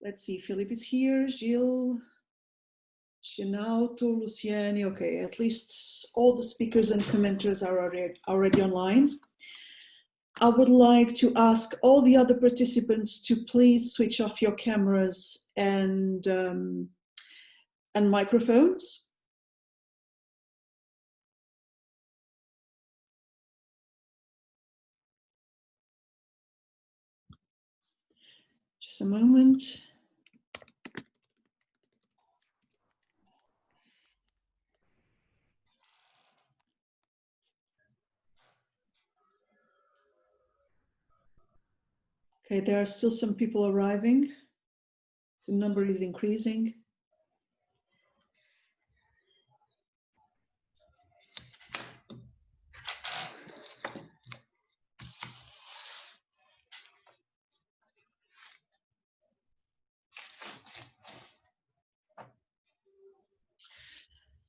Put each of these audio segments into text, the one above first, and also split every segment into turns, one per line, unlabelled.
Let's see, Philippe is here, Gilles, Genauto, Luciane. Okay, at least all the speakers and commenters are already online. I would like to ask all the other participants to please switch off your cameras and microphones. Just a moment. Okay, there are still some people arriving. The number is increasing.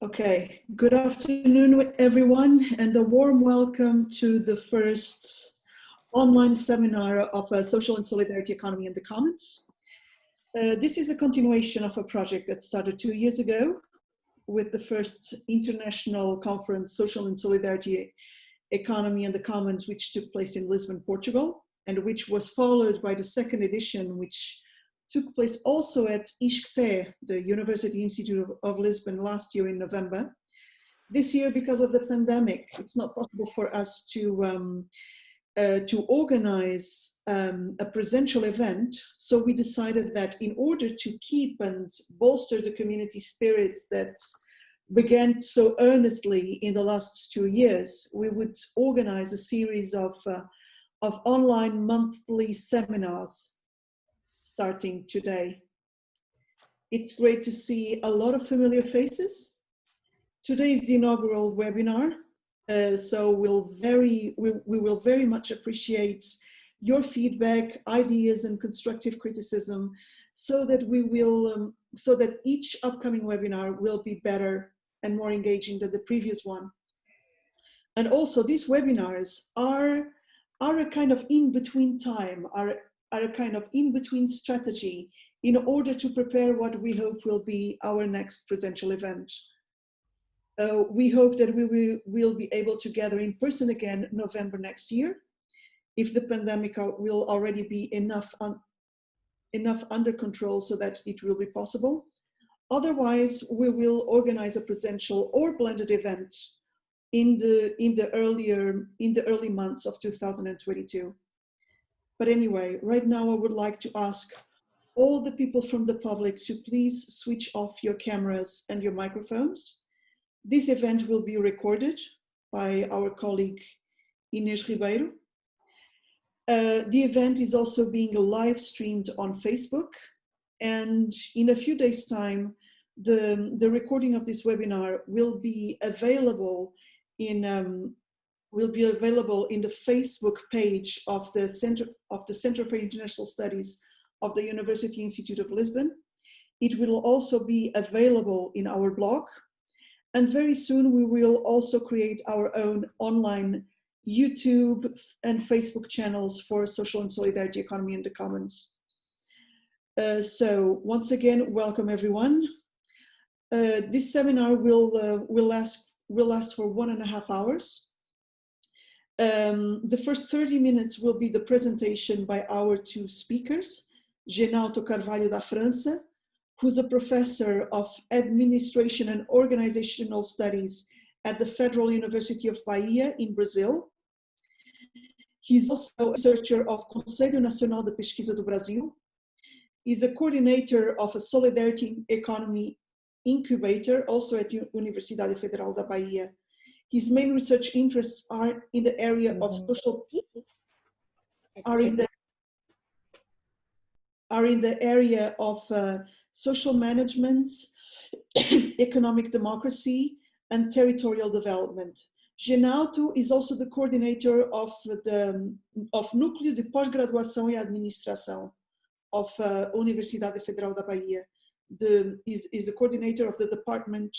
Okay, good afternoon, everyone, and a warm welcome to the first online seminar of Social and Solidarity Economy in the Commons. This is a continuation of a project that started 2 years ago with the first international conference, Social and Solidarity Economy in the Commons, which took place in Lisbon, Portugal, and which was followed by the second edition, which took place also at Discussants, the University Institute of Lisbon, last year in November. This year, because of the pandemic, it's not possible for us to organize a presential event. So we decided that in order to keep and bolster the community spirits that began so earnestly in the last 2 years, we would organize a series of online monthly seminars starting today. It's great to see a lot of familiar faces. Today is the inaugural webinar, so we will very much appreciate your feedback, ideas, and constructive criticism, so that each upcoming webinar will be better and more engaging than the previous one. And also, these webinars are a kind of in-between time, are a kind of in-between strategy in order to prepare what we hope will be our next presential event. We hope that we will be able to gather in person again November next year, if the pandemic will already be enough under control so that it will be possible. Otherwise, we will organize a presential or blended event in the early months of 2022. But anyway, right now I would like to ask all the people from the public to please switch off your cameras and your microphones. This event will be recorded by our colleague Inês Ribeiro. The event is also being live streamed on Facebook, and in a few days' time, the recording of this webinar will be available in the Facebook page of the Centro for International Studies of the University Institute of Lisbon. It will also be available in our blog, and very soon we will also create our own online YouTube and Facebook channels for Social and Solidarity Economy in the Commons. So once again, welcome everyone. This seminar will last for 1.5 hours. The first 30 minutes will be the presentation by our two speakers, Genauto Carvalho da França, who's a professor of Administration and Organizational Studies at the Federal University of Bahia in Brazil. He's also a researcher of Conselho Nacional de Pesquisa do Brasil. He's a coordinator of a Solidarity Economy incubator, also at Universidade Federal da Bahia. His main research interests are in the area of social management, economic democracy, and territorial development. Genauto is also the coordinator of Núcleo de Pós-Graduação e Administração of Universidade Federal da Bahia. Is the coordinator of the Department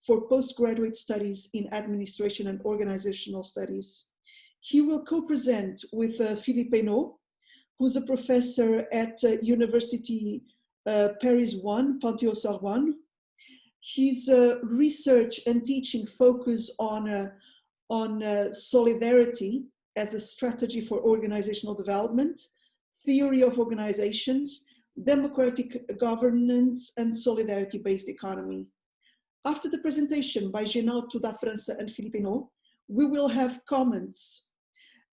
for Postgraduate Studies in Administration and Organizational Studies. He will co-present with Philippe Eynaud, who's a professor at University Paris 1, Panthéon Sorbonne. His research and teaching focus on solidarity as a strategy for organizational development, theory of organizations, democratic governance, and solidarity-based economy. After the presentation by Genauto da França and Philippe, we will have comments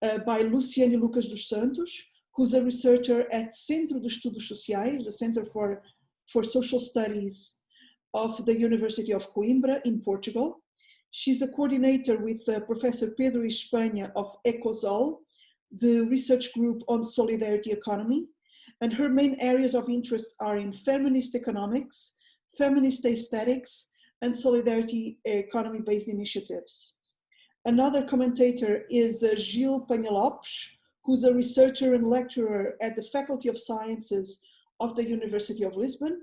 by Luciane Lucas dos Santos, who's a researcher at Centro de Estudos Sociais, the Center for Social Studies of the University of Coimbra in Portugal. She's a coordinator with Professor Pedro Espanha of ECOSOL, the research group on solidarity economy, and her main areas of interest are in feminist economics, feminist aesthetics, and solidarity economy-based initiatives. Another commentator is Gilles Penha-Lopes, who's a researcher and lecturer at the Faculty of Sciences of the University of Lisbon.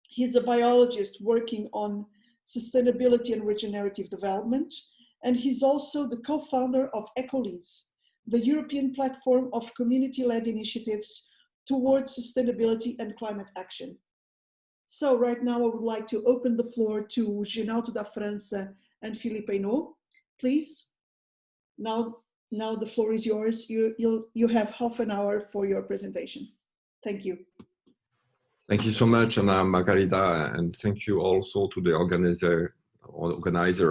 He's a biologist working on sustainability and regenerative development, and he's also the co-founder of ECOLIS, the European platform of community-led initiatives towards sustainability and climate action. So right now I would like to open the floor to Genauto da França and Philippe Eynaud. Please, now the floor is yours. You have half an hour for your presentation. Thank you.
Thank you so much, Anna Margarida, and thank you also to the organizer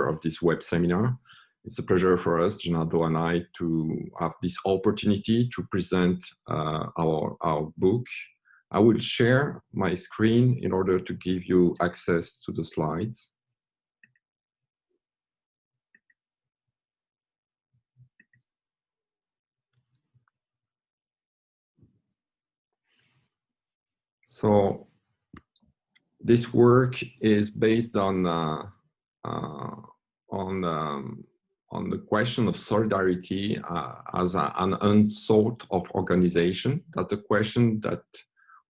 of this web seminar. It's a pleasure for us, Genauto and I, to have this opportunity to present our book. I will share my screen in order to give you access to the slides. So this work is based on the question of solidarity as an unthought of organization. That's the question that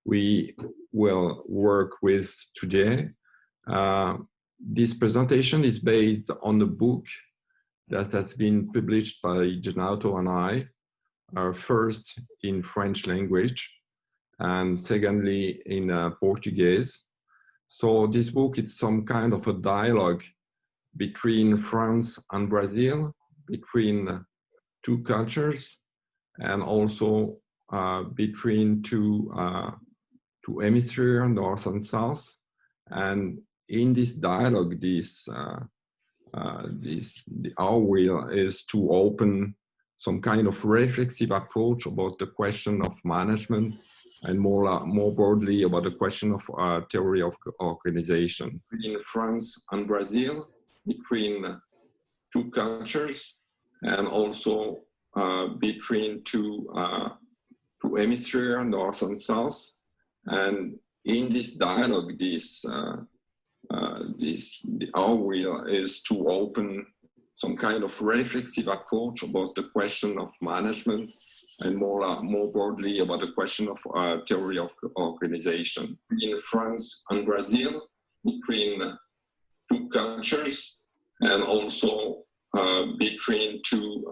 we will work with today. This presentation is based on a book that has been published by Genauto and I, first in French language, and secondly in Portuguese. So this book is some kind of a dialogue between France and Brazil, between two cultures, and also between two hemispheres, north and south. And in this dialogue, our will is to open some kind of reflexive approach about the question of management, and more broadly about the question of theory of organization. In France and Brazil, between two cultures, and also between two hemispheres, north and south. And in this dialogue, our will is to open some kind of reflexive approach about the question of management, and more broadly about the question of theory of organization. In France and Brazil, between two cultures, and also between two...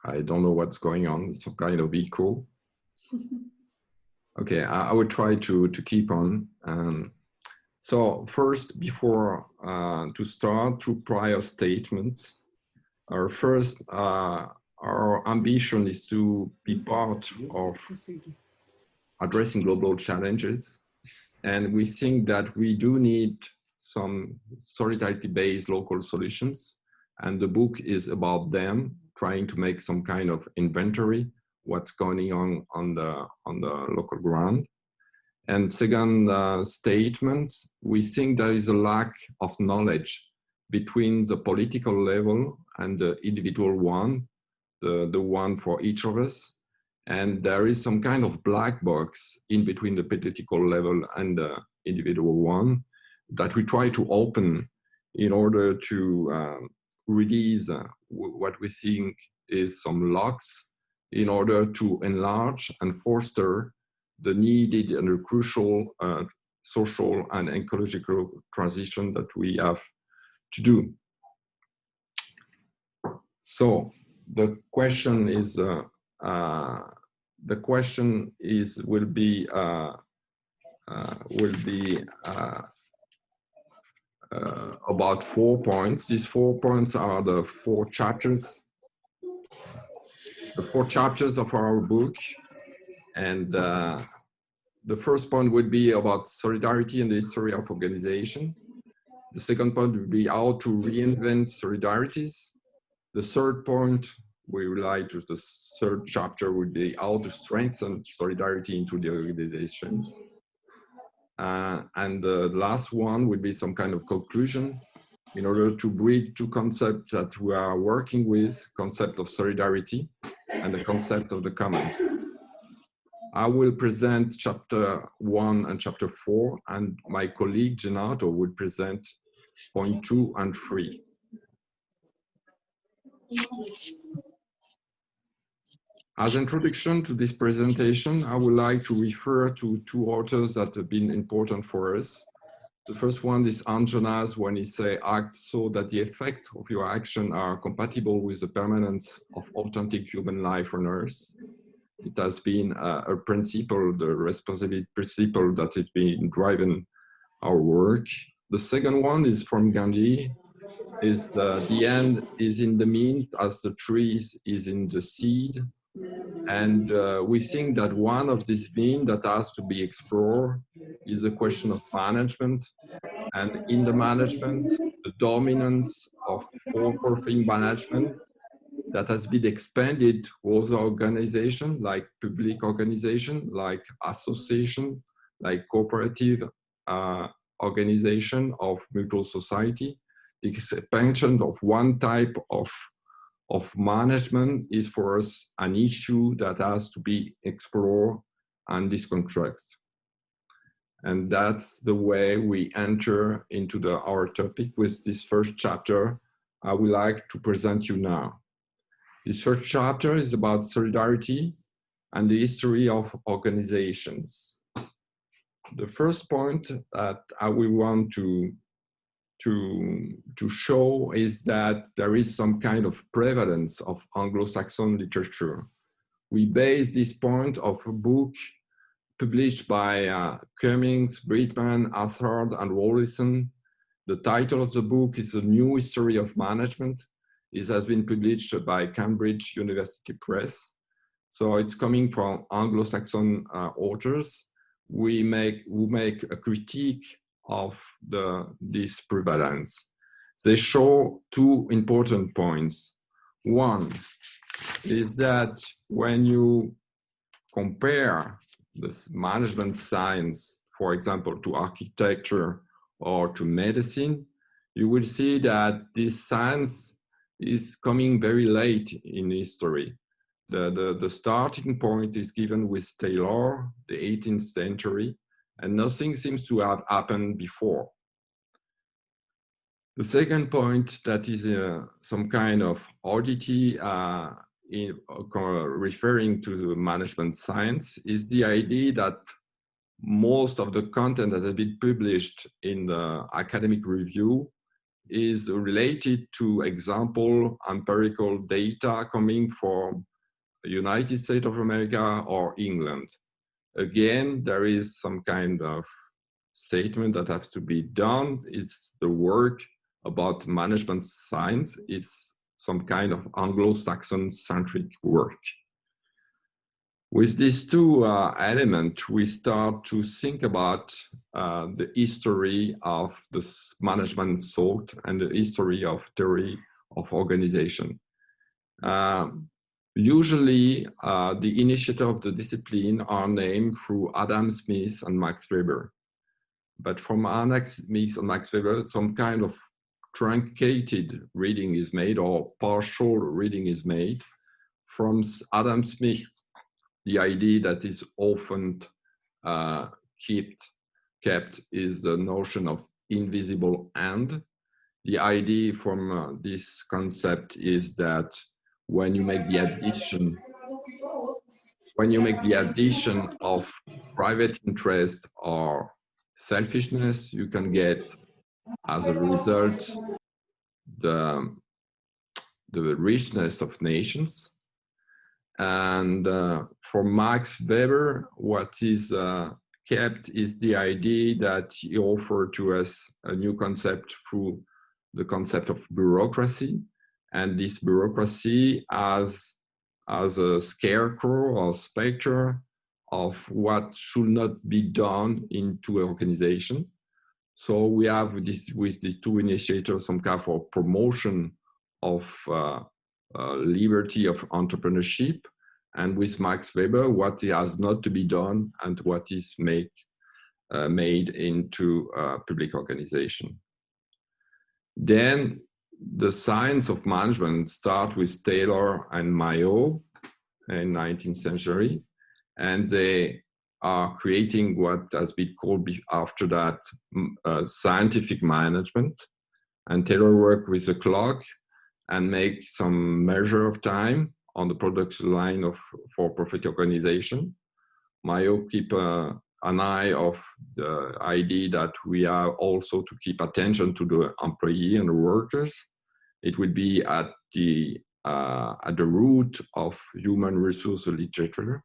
I don't know what's going on, it's some kind of echo. Okay, I would try to keep on. So first, before to start, two prior statements. Our ambition is to be part of addressing global challenges. And we think that we do need some solidarity-based local solutions. And the book is about them, trying to make some kind of inventory, what's going on the local ground. And second statement, we think there is a lack of knowledge between the political level and the individual one, the one for each of us. And there is some kind of black box in between the political level and the individual one that we try to open in order to release what we think is some locks in order to enlarge and foster the needed and the crucial social and ecological transition that we have to do. So the question is the question will be about 4 points. These 4 points are the 4 chapters. The 4 chapters of our book. And the first point would be about solidarity and the history of organization. The second point would be how to reinvent solidarities. The third point we would like to, the third chapter would be how to strengthen solidarity into the organizations. And the last one would be some kind of conclusion in order to bridge 2 concepts that we are working with, concept of solidarity and the concept of the commons. I will present chapter 1 and chapter 4, and my colleague Genauto will present point 2 and 3. As introduction to this presentation, I would like to refer to 2 authors that have been important for us. The first one is Eynaud, when he says, act so that the effects of your action are compatible with the permanence of authentic human life on Earth. It has been a principle, the responsibility principle that has been driving our work. The second one is from Gandhi, is the end is in the means as the trees is in the seed. And we think that one of these means that has to be explored is the question of management. And in the management, the dominance of for-profit management that has been expanded with organizations like public organization, like association, like cooperative organization of mutual society. The expansion of one type of management is for us an issue that has to be explored and disconstructed. And that's the way we enter into our topic with this first chapter I would like to present you now. This first chapter is about solidarity and the history of organizations. The first point that I will want to show is that there is some kind of prevalence of Anglo-Saxon literature. We base this point of a book published by Cummings, Brickman, Ashard, and Wallison. The title of the book is A New History of Management. It has been published by Cambridge University Press. So it's coming from Anglo-Saxon authors. We make a critique of this prevalence. They show 2 important points. One is that when you compare this management science, for example, to architecture or to medicine, you will see that this science is coming very late in history. The starting point is given with Taylor, the 18th century, and nothing seems to have happened before. The second point that is some kind of oddity referring to management science is the idea that most of the content that has been published in the academic review is related to example empirical data coming from the United States of America or England. Again, there is some kind of statement that has to be done. It's the work about management science. It's some kind of Anglo-Saxon centric work. With these 2 elements, we start to think about the history of the management thought and the history of theory of organization. Usually, the initiator of the discipline are named through Adam Smith and Max Weber. But from Adam Smith and Max Weber, some kind of truncated reading is made or partial reading is made. From Adam Smith, the idea that is often kept is the notion of invisible hand. The idea from this concept is that when you make the addition of private interest or selfishness, you can get as a result the richness of nations. And for Max Weber, what is kept is the idea that he offered to us a new concept through the concept of bureaucracy. And this bureaucracy as a scarecrow or specter of what should not be done into an organization. So we have this, with the two initiators, some kind of promotion of liberty of entrepreneurship, and with Max Weber, what has not to be done and what is made into a public organization. Then the science of management starts with Taylor and Mayo in 19th century, and they are creating what has been called after that scientific management. And Taylor worked with a clock and make some measure of time on the production line of for-profit organization. Mayo keep an eye of the idea that we are also to keep attention to the employee and the workers. It would be at the root of human resource literature.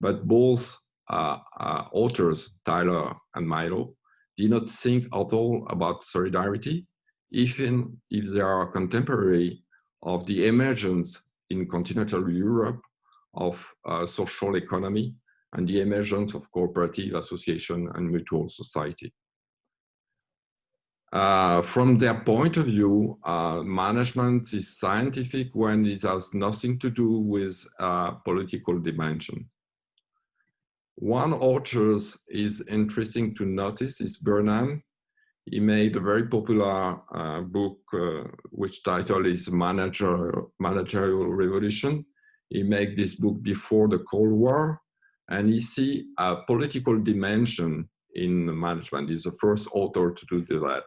But both authors, Taylor and Mayo, did not think at all about solidarity, even if they are contemporary of the emergence in continental Europe of social economy and the emergence of cooperative association and mutual society. From their point of view, management is scientific when it has nothing to do with political dimension. One author is interesting to notice is Burnham. He made a very popular book which title is Managerial Revolution. He made this book before the Cold War, and he see a political dimension in management. He's the first author to do that.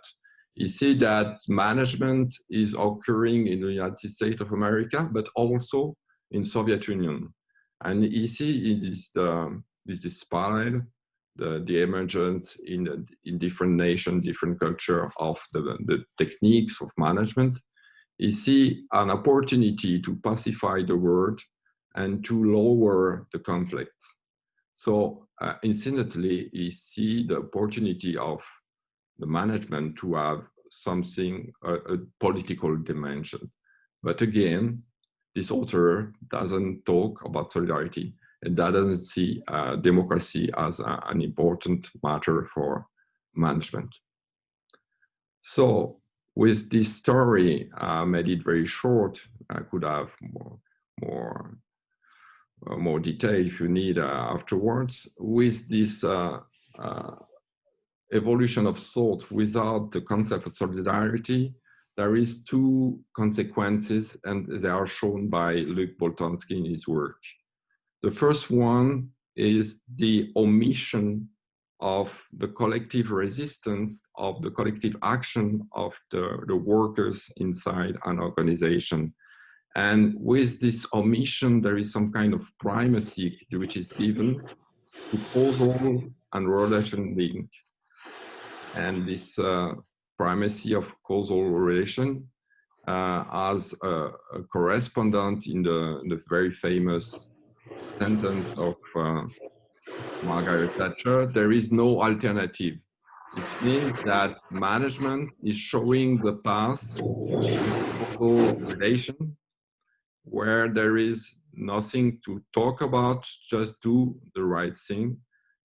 You see that management is occurring in the United States of America, but also in Soviet Union. And you see in this parallel, the emergence in different nations, different culture of the techniques of management. You see an opportunity to pacify the world and to lower the conflicts. So incidentally, you see the opportunity of the management to have something, a political dimension. But again, this author doesn't talk about solidarity and doesn't see democracy as an important matter for management. So with this story, I made it very short. I could have more detail if you need afterwards. With this evolution of thought without the concept of solidarity, there is two consequences, and they are shown by Luc Boltanski in his work. The first one is the omission of the collective resistance, of the collective action of the workers inside an organization. And with this omission, there is some kind of primacy which is given to causal and relation link. And this primacy of causal relation as a correspondent in the very famous sentence of Margaret Thatcher, there is no alternative. Which means that management is showing the path of causal relation where there is nothing to talk about, just do the right thing.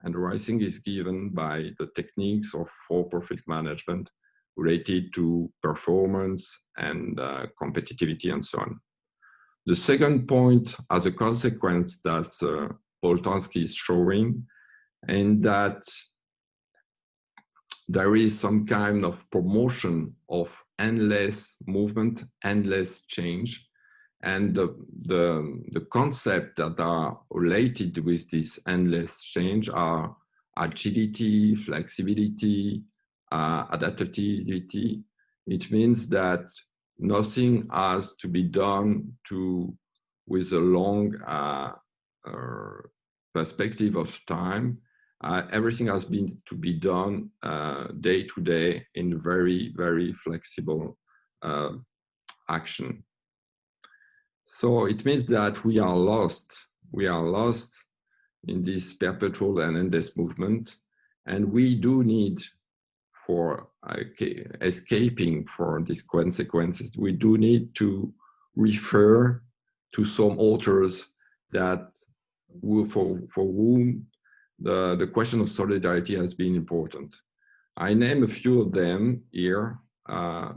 And the right thing is given by the techniques of for-profit management related to performance and competitivity and so on. The second point, as a consequence that Boltanski is showing, and that there is some kind of promotion of endless movement, endless change, and the concepts that are related with this endless change are agility, flexibility, adaptivity. It means that nothing has to be done with a long perspective of time. Everything has to be done day to day in very, very flexible action. So it means that we are lost. We are lost in this perpetual and endless movement. And we do need, for escaping for these consequences, we do need to refer to some authors that for whom the question of solidarity has been important. I name a few of them here. We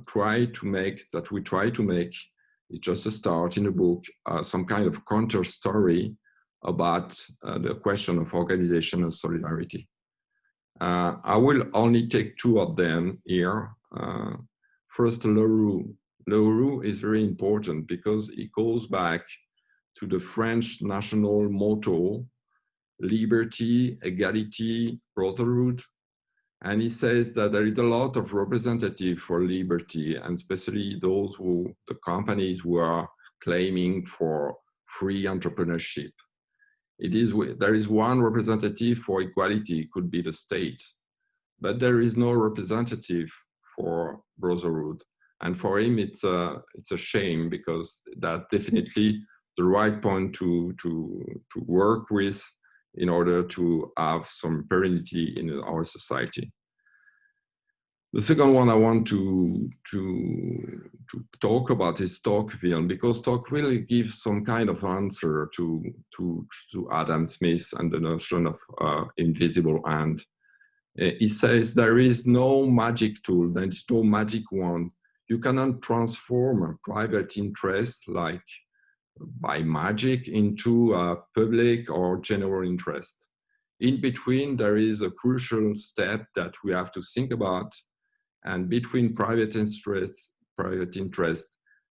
try to make, it's just a start in the book, some kind of counter story about the question of organization and solidarity. I will only take two of them here. First, Leroux. Leroux is very important because it goes back to the French national motto, liberty, equality, brotherhood. And he says that there is a lot of representative for liberty, and especially those the companies who are claiming for free entrepreneurship. There is one representative for equality, it could be the state, but there is no representative for brotherhood. And for him, it's a shame, because that's definitely the right point to work with in order to have some permanency in our society. The second one I want to talk about is Tocqueville, because Tocqueville gives some kind of answer to Adam Smith and the notion of invisible hand. He says there is no magic tool, there is no magic wand. You cannot transform a private interest like by magic into a public or general interest. In between, there is a crucial step that we have to think about, and between private interest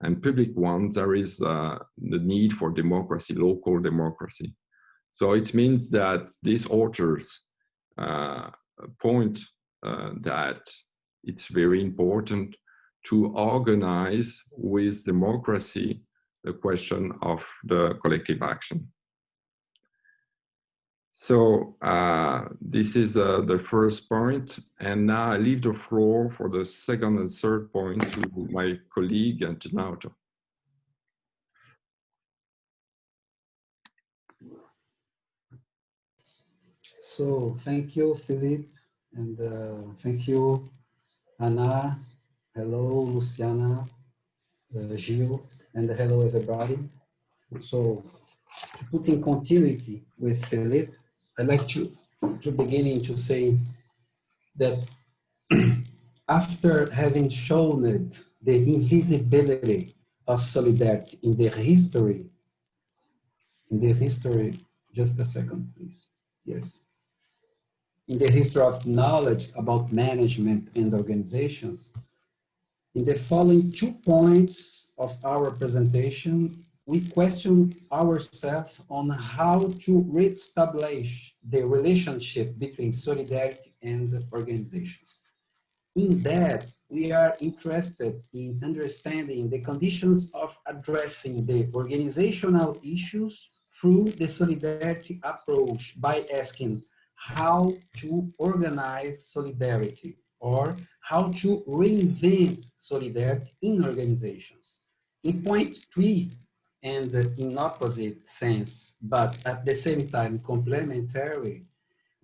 and public ones, there is the need for democracy, local democracy. So it means that these authors point that it's very important to organize with democracy the question of the collective action. So this is the first point, and now I leave the floor for the second and third point to my colleague Genauto.
So thank you, Philippe, and thank you, Anna. Hello, Luciana, Gilles, and hello, everybody. So to put in continuity with Philippe, I'd like to begin to say that after having shown it, the invisibility of solidarity in the history, just a second, please. Yes. In the history of knowledge about management and organizations, in the following 2 points of our presentation, we question ourselves on how to reestablish the relationship between solidarity and organizations. In that, we are interested in understanding the conditions of addressing the organizational issues through the solidarity approach by asking how to organize solidarity, or how to reinvent solidarity in organizations. In point 3, and in opposite sense, but at the same time complementary,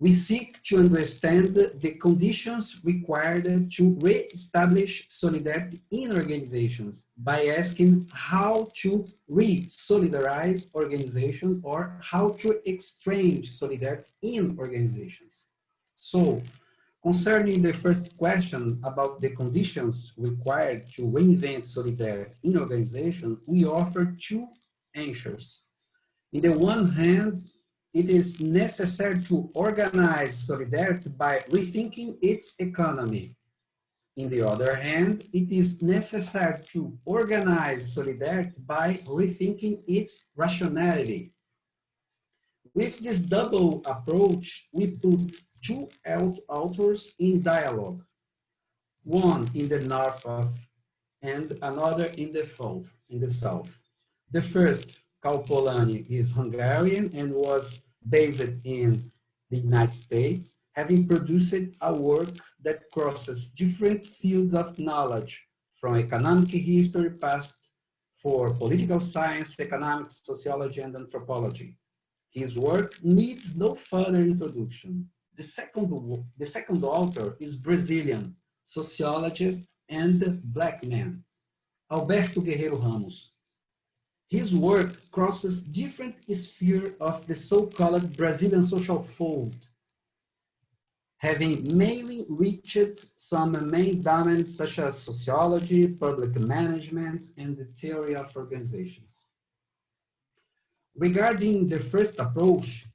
we seek to understand the conditions required to re-establish solidarity in organizations by asking how to re-solidarize organizations, or how to exchange solidarity in organizations. So, concerning the first question about the conditions required to reinvent solidarity in organizations, we offer 2 answers. On the one hand, it is necessary to organize solidarity by rethinking its economy. On the other hand, it is necessary to organize solidarity by rethinking its rationality. With this double approach, we put 2 authors in dialogue, one in the north and another in the south. The first, Kalpolani, is Hungarian and was based in the United States, having produced a work that crosses different fields of knowledge, from economic history past for political science, economics, sociology, and anthropology. His work needs no further introduction. The second author is Brazilian sociologist and black man, Alberto Guerreiro Ramos. His work crosses different spheres of the so-called Brazilian social fold, having mainly reached some main domains such as sociology, public management, and the theory of organizations. Regarding the first approach,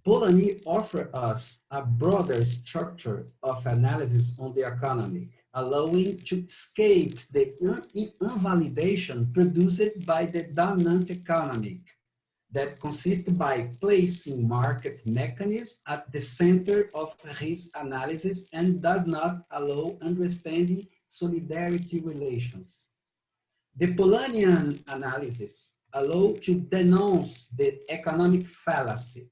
Polanyi offers us a broader structure of analysis on the economy, allowing to escape the invalidation produced by the dominant economy that consists by placing market mechanisms at the center of his analysis and does not allow understanding solidarity relations. The Polanyian analysis allows to denounce the economic fallacy.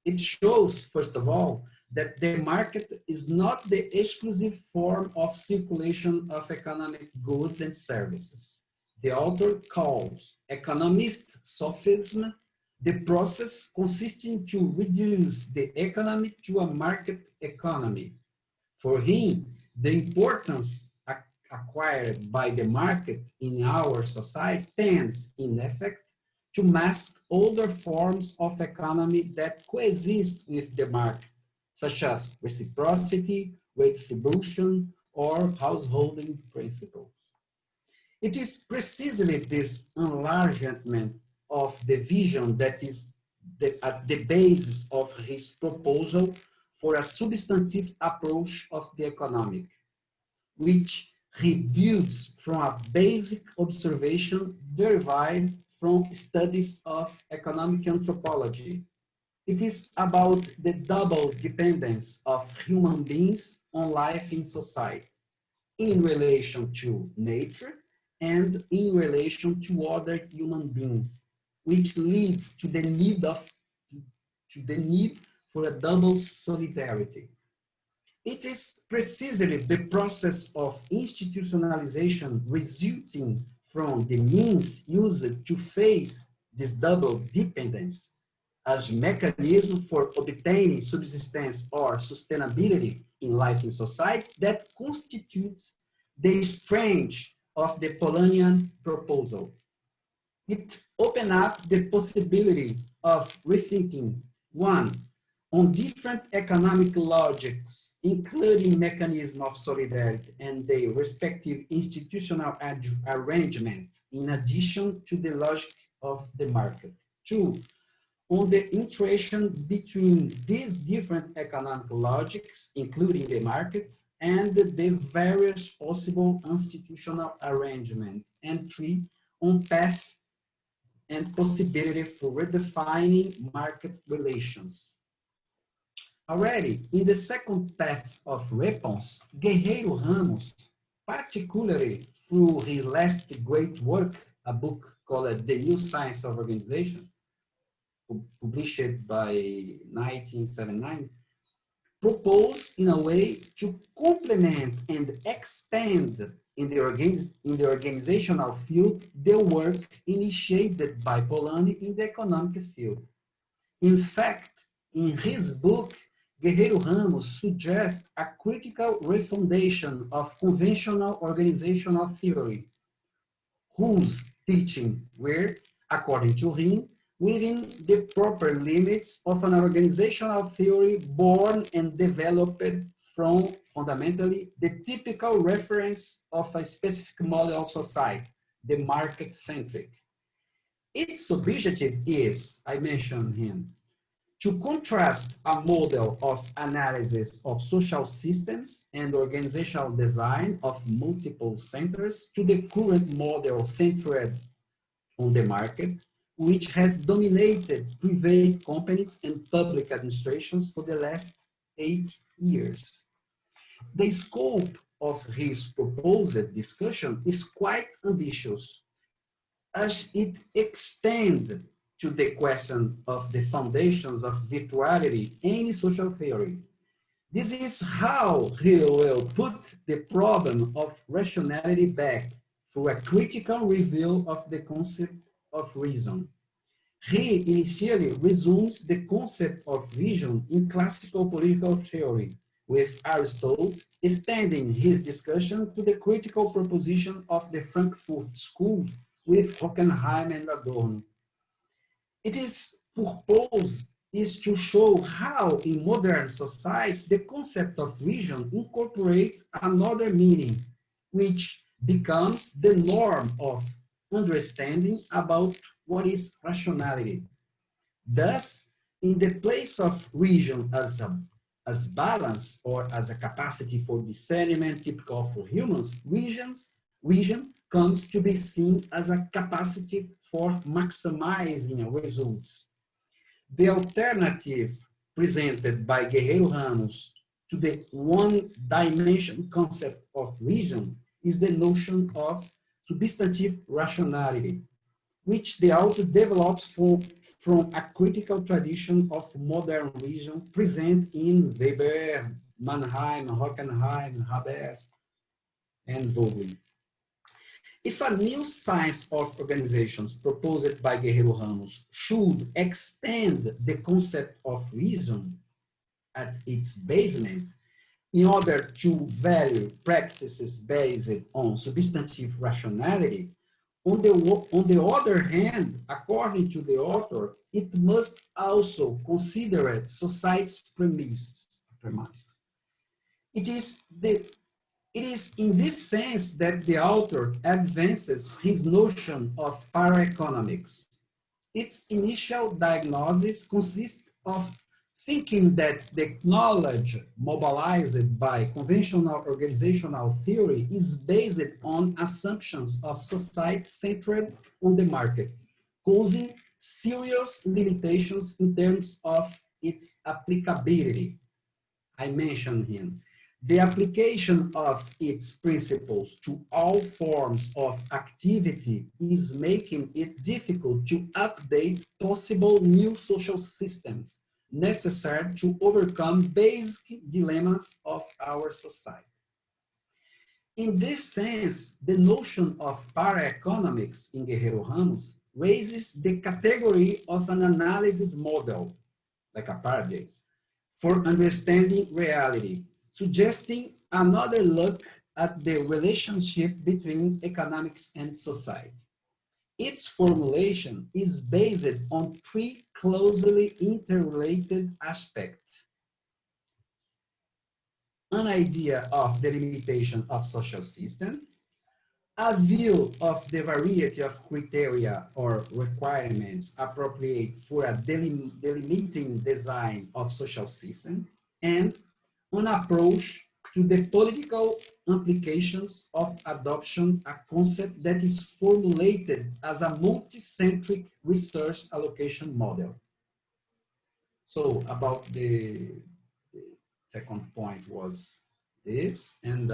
It shows, first of all, that the market is not the exclusive form of circulation of economic goods and services. The author calls economist sophism the process consisting to reduce the economy to a market economy. For him, the importance acquired by the market in our society tends, in effect, to mask older forms of economy that coexist with the market, such as reciprocity, redistribution, or householding principles. It is precisely this enlargement of the vision that is at the basis of his proposal for a substantive approach of the economic, which rebuilds from a basic observation derived from studies of economic anthropology. It is about the double dependence of human beings on life in society, in relation to nature and in relation to other human beings, which leads to the need for a double solidarity. It is precisely the process of institutionalization resulting from the means used to face this double dependence as mechanism for obtaining subsistence or sustainability in life in society that constitutes the strength of the Polanyian proposal. It opened up the possibility of rethinking, one, on different economic logics, including mechanism of solidarity and their respective institutional arrangement, in addition to the logic of the market. Two, on the interaction between these different economic logics, including the market, and the various possible institutional arrangements. And three, on path and possibility for redefining market relations. Already, in the second path of response, Guerreiro Ramos, particularly through his last great work, a book called The New Science of Organization, published by 1979, proposed in a way to complement and expand in the organizational field the work initiated by Polanyi in the economic field. In fact, in his book, Guerreiro Ramos suggests a critical refundation of conventional organizational theory, whose teaching were, according to him, within the proper limits of an organizational theory born and developed from fundamentally the typical reference of a specific model of society, the market-centric. Its objective is, I mentioned him, to contrast a model of analysis of social systems and organizational design of multiple centers to the current model centered on the market, which has dominated private companies and public administrations for the last 8 years. The scope of his proposed discussion is quite ambitious, as it extends to the question of the foundations of virtuality in social theory. This is how he will put the problem of rationality back through a critical review of the concept of reason. He initially resumes the concept of vision in classical political theory, with Aristotle extending his discussion to the critical proposition of the Frankfurt School with Hockenheim and Adorno. Its purpose is to show how in modern societies the concept of vision incorporates another meaning, which becomes the norm of understanding about what is rationality. Thus, in the place of reason as balance or as a capacity for discernment typical for humans, reason comes to be seen as a capacity for maximizing results. The alternative presented by Guerreiro Ramos to the one-dimension concept of reason is the notion of substantive rationality, which the author develops from a critical tradition of modern reason present in Weber, Mannheim, Hockenheim, Habers, and Vogel. If a new science of organizations proposed by Guerreiro Ramos should expand the concept of reason at its basement in order to value practices based on substantive rationality, on the other hand, according to the author, it must also consider society's premises. It is in this sense that the author advances his notion of para-economics. Its initial diagnosis consists of thinking that the knowledge mobilized by conventional organizational theory is based on assumptions of society centered on the market, causing serious limitations in terms of its applicability. I mentioned him. The application of its principles to all forms of activity is making it difficult to update possible new social systems necessary to overcome basic dilemmas of our society. In this sense, the notion of para-economics in Guerreiro Ramos raises the category of an analysis model, like a paradigm, for understanding reality, suggesting another look at the relationship between economics and society. Its formulation is based on three closely interrelated aspects: an idea of the limitation of social system, a view of the variety of criteria or requirements appropriate for a delimiting design of social system, and an approach to the political implications of adoption, a concept that is formulated as a multi-centric resource allocation model. So about the second point was this, and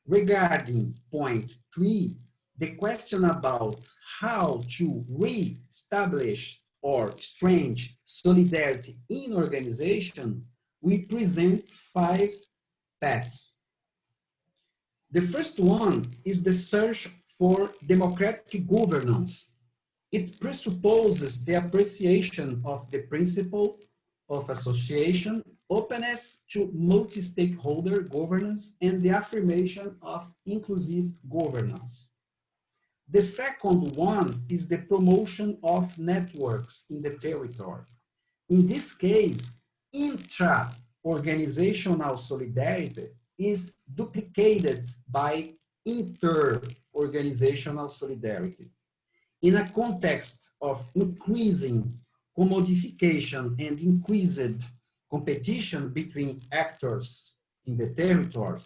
regarding point 3, the question about how to re-establish or strengthen solidarity in organization, we present 5 paths. The first one is the search for democratic governance. It presupposes the appreciation of the principle of association, openness to multi-stakeholder governance, and the affirmation of inclusive governance. The second one is the promotion of networks in the territory. In this case, intra-organizational solidarity is duplicated by inter-organizational solidarity. In a context of increasing commodification and increased competition between actors in the territory,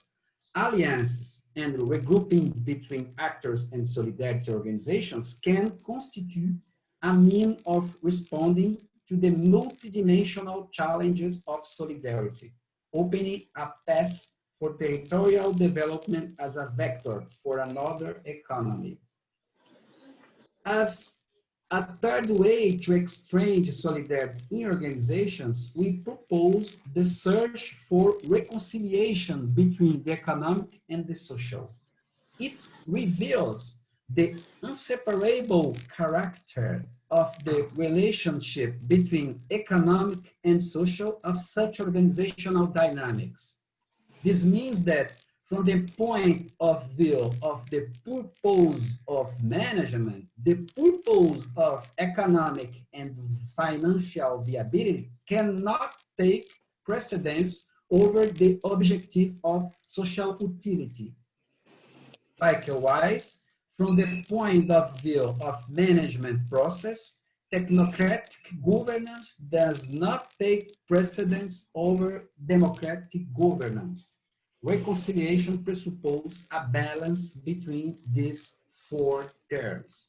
alliances and regrouping between actors and solidarity organizations can constitute a means of responding to the multidimensional challenges of solidarity, opening a path for territorial development as a vector for another economy. As a third way to exchange solidarity in organizations, we propose the search for reconciliation between the economic and the social. It reveals the inseparable character of the relationship between economic and social of such organizational dynamics. This means that from the point of view of the purpose of management, the purpose of economic and financial viability cannot take precedence over the objective of social utility. Likewise, from the point of view of management process, technocratic governance does not take precedence over democratic governance. Reconciliation presupposes a balance between these four terms.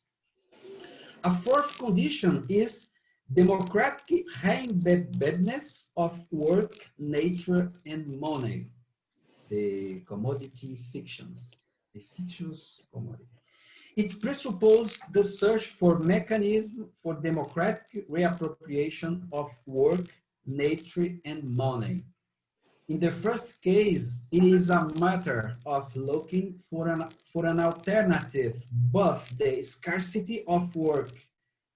A fourth condition is democratic embeddedness of work, nature, and money, the commodity fictions, the fictions commodity. It presupposes the search for mechanism for democratic reappropriation of work, nature, and money. In the first case, it is a matter of looking for an alternative, both the scarcity of work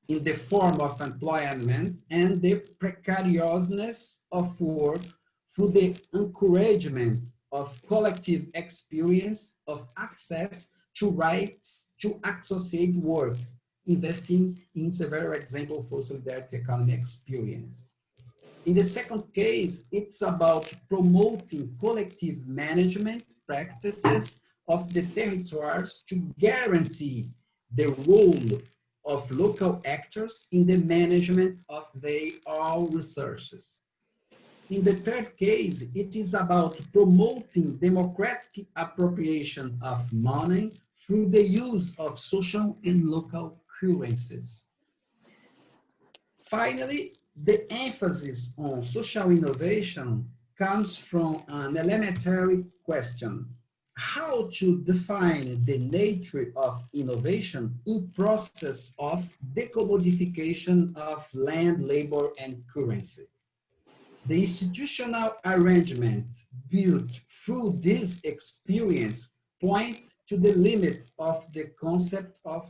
in the form of employment and the precariousness of work through the encouragement of collective experience of access to rights to associate work, investing in several examples for solidarity economy experience. In the second case, it's about promoting collective management practices of the territories to guarantee the role of local actors in the management of their own resources. In the third case, it is about promoting democratic appropriation of money through the use of social and local currencies. Finally, the emphasis on social innovation comes from an elementary question: how to define the nature of innovation in process of decommodification of land, labor, and currency. The institutional arrangement built through this experience point to the limit of the concept of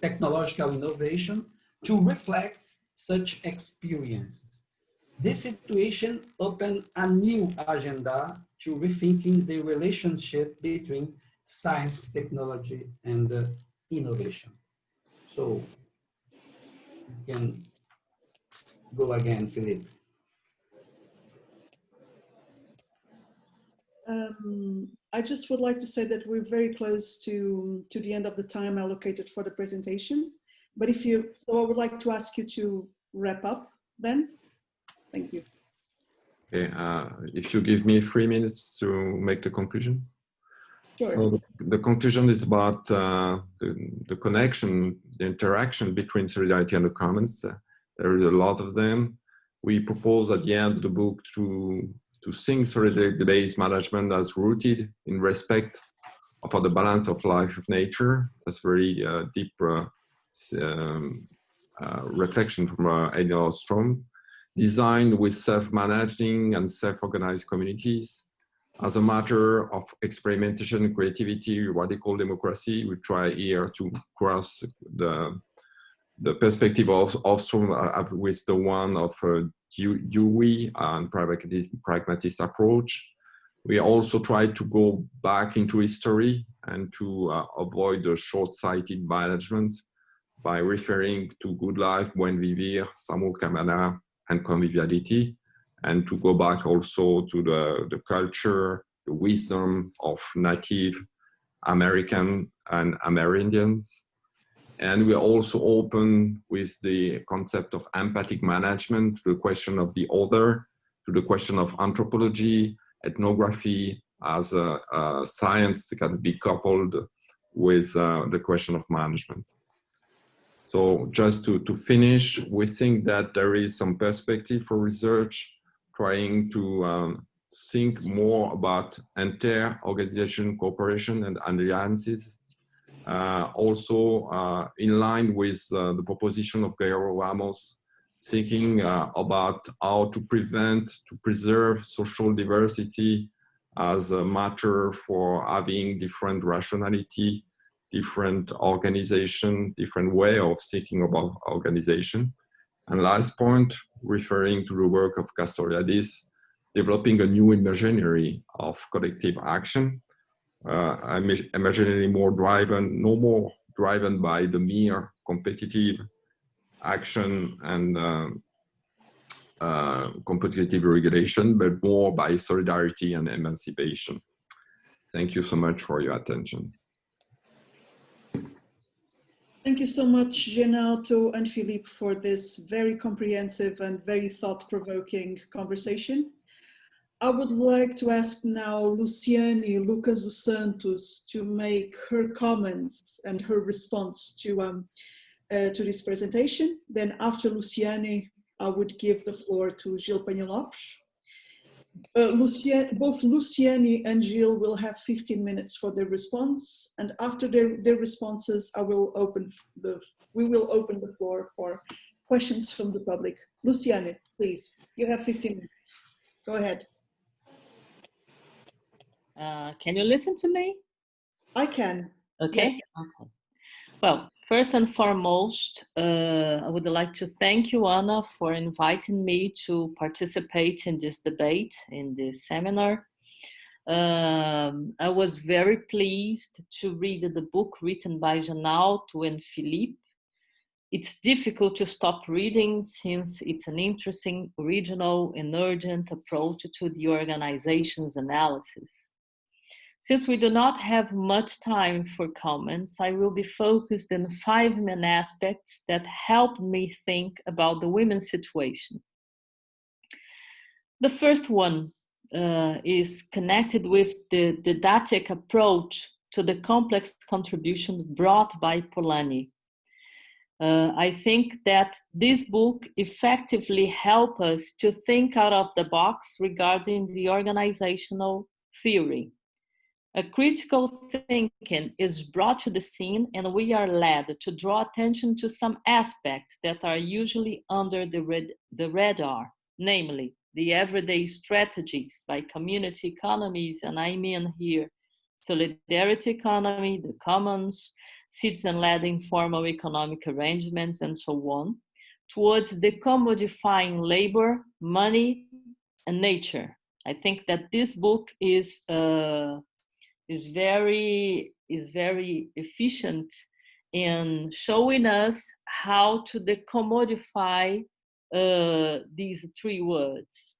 technological innovation to reflect such experiences. This situation opened a new agenda to rethinking the relationship between science, technology, and innovation. So, you can go again, Philippe.
I just would like to say that we're very close to the end of the time allocated for the presentation. But so I would like to ask you to wrap up then. Thank you.
Okay, if you give me 3 minutes to make the conclusion.
Sure.
So the conclusion is about the connection, the interaction between solidarity and the commons. There is a lot of them. We propose at the end of the book to think solidarity-based management as rooted in respect for the balance of life of nature. That's very deep reflection from Eynaud, designed with self-managing and self-organized communities. As a matter of experimentation, creativity, radical democracy, we try here to cross the perspective of Ostrom with the one of Dewey and pragmatist approach. We also try to go back into history and to avoid the short-sighted management by referring to good life, buen vivir, Samuel Kamana, and conviviality, and to go back also to the culture, the wisdom of Native American and Amerindians. And we're also open with the concept of empathic management to the question of the other, to the question of anthropology, ethnography as a science that can be coupled with the question of management. So just to finish, we think that there is some perspective for research trying to think more about inter-organization cooperation and alliances. Also in line with the proposition of Guerrero Ramos, thinking about how to preserve social diversity as a matter for having different rationality different organization, different way of thinking about organization. And last point, referring to the work of Castoriadis, developing a new imaginary of collective action, imaginary more driven, no more driven by the mere competitive action and competitive regulation, but more by solidarity and emancipation. Thank you so much for your attention.
Thank you so much, Genauto and Philippe, for this very comprehensive and very thought-provoking conversation. I would like to ask now Luciane Lucas dos Santos to make her comments and her response to this presentation. Then after Luciane, I would give the floor to Gilles Penha-Lopes. Both Luciane and Gilles will have 15 minutes for their response, and after their responses, we will open the floor for questions from the public. Luciane, please, you have 15 minutes. Go ahead.
Can you listen to me?
I can.
Okay.
Yes.
Okay. Well, first and foremost, I would like to thank you, Anna, for inviting me to participate in this debate, in this seminar. I was very pleased to read the book written by Genauto and Philippe. It's difficult to stop reading since it's an interesting, original, and urgent approach to the organization's analysis. Since we do not have much time for comments, I will be focused on 5 main aspects that help me think about the women's situation. The first one is connected with the didactic approach to the complex contribution brought by Polanyi. I think that this book effectively helps us to think out of the box regarding the organizational theory. A critical thinking is brought to the scene, and we are led to draw attention to some aspects that are usually under the radar, namely the everyday strategies by community economies, and I mean here solidarity economy, the commons, citizen-led informal economic arrangements, and so on, towards the commodifying labor, money, and nature. I think that this book is very efficient in showing us how to decommodify these 3 words.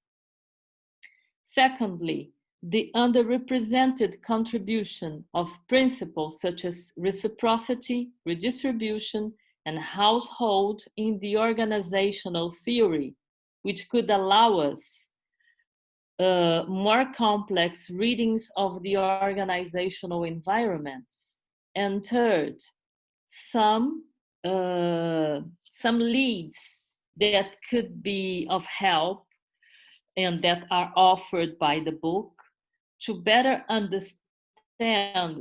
Secondly, the underrepresented contribution of principles such as reciprocity, redistribution, and household in the organizational theory, which could allow us more complex readings of the organizational environments. And third, some leads that could be of help and that are offered by the book to better understand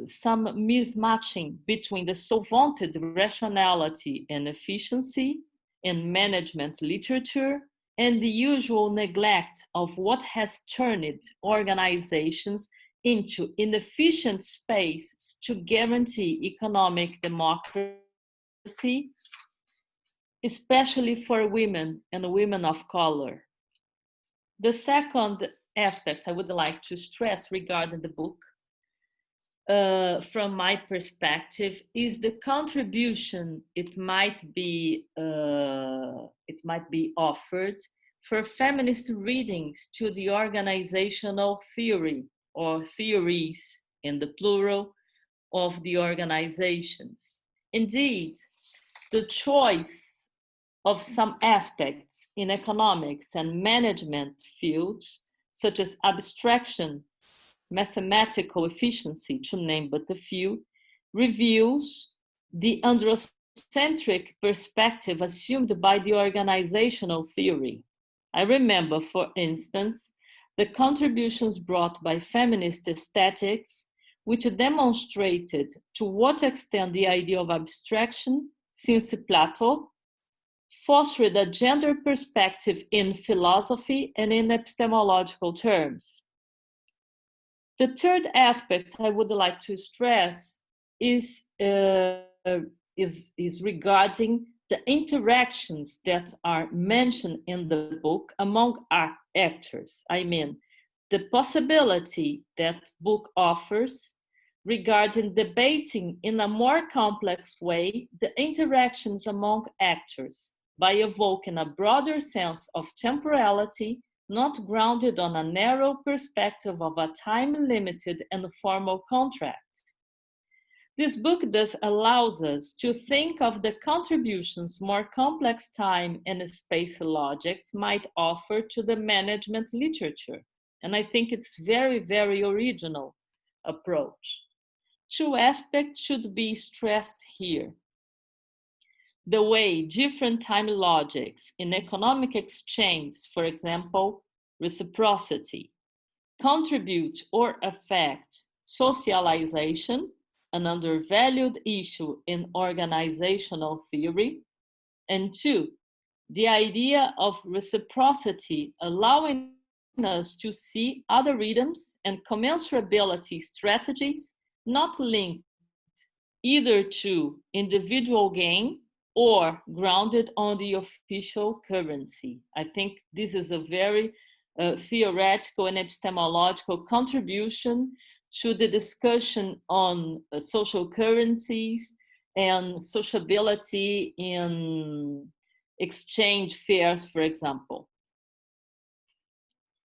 some mismatching between the so vaunted rationality and efficiency in management literature and the usual neglect of what has turned organizations into inefficient spaces to guarantee economic democracy, especially for women and women of color. The second aspect I would like to stress regarding the book, from my perspective, is the contribution it might be offered for feminist readings to the organizational theory, or theories in the plural, of the organizations. Indeed, the choice of some aspects in economics and management fields, such as abstraction, mathematical efficiency, to name but a few, reveals the androcentric perspective assumed by the organizational theory. I remember, for instance, the contributions brought by feminist aesthetics, which demonstrated to what extent the idea of abstraction, since Plato, fostered a gender perspective in philosophy and in epistemological terms. The third aspect I would like to stress is regarding the interactions that are mentioned in the book among actors. I mean, the possibility that book offers regarding debating in a more complex way the interactions among actors by evoking a broader sense of temporality, not grounded on a narrow perspective of a time-limited and formal contract. This book thus allows us to think of the contributions more complex time and space logics might offer to the management literature. And I think it's very, very original approach. Two aspects should be stressed here. The way different time logics in economic exchange, for example, reciprocity, contribute or affect socialization, an undervalued issue in organizational theory. And two, the idea of reciprocity allowing us to see other rhythms and commensurability strategies not linked either to individual gain or grounded on the official currency. I think this is a very theoretical and epistemological contribution to the discussion on social currencies and sociability in exchange fairs, for example.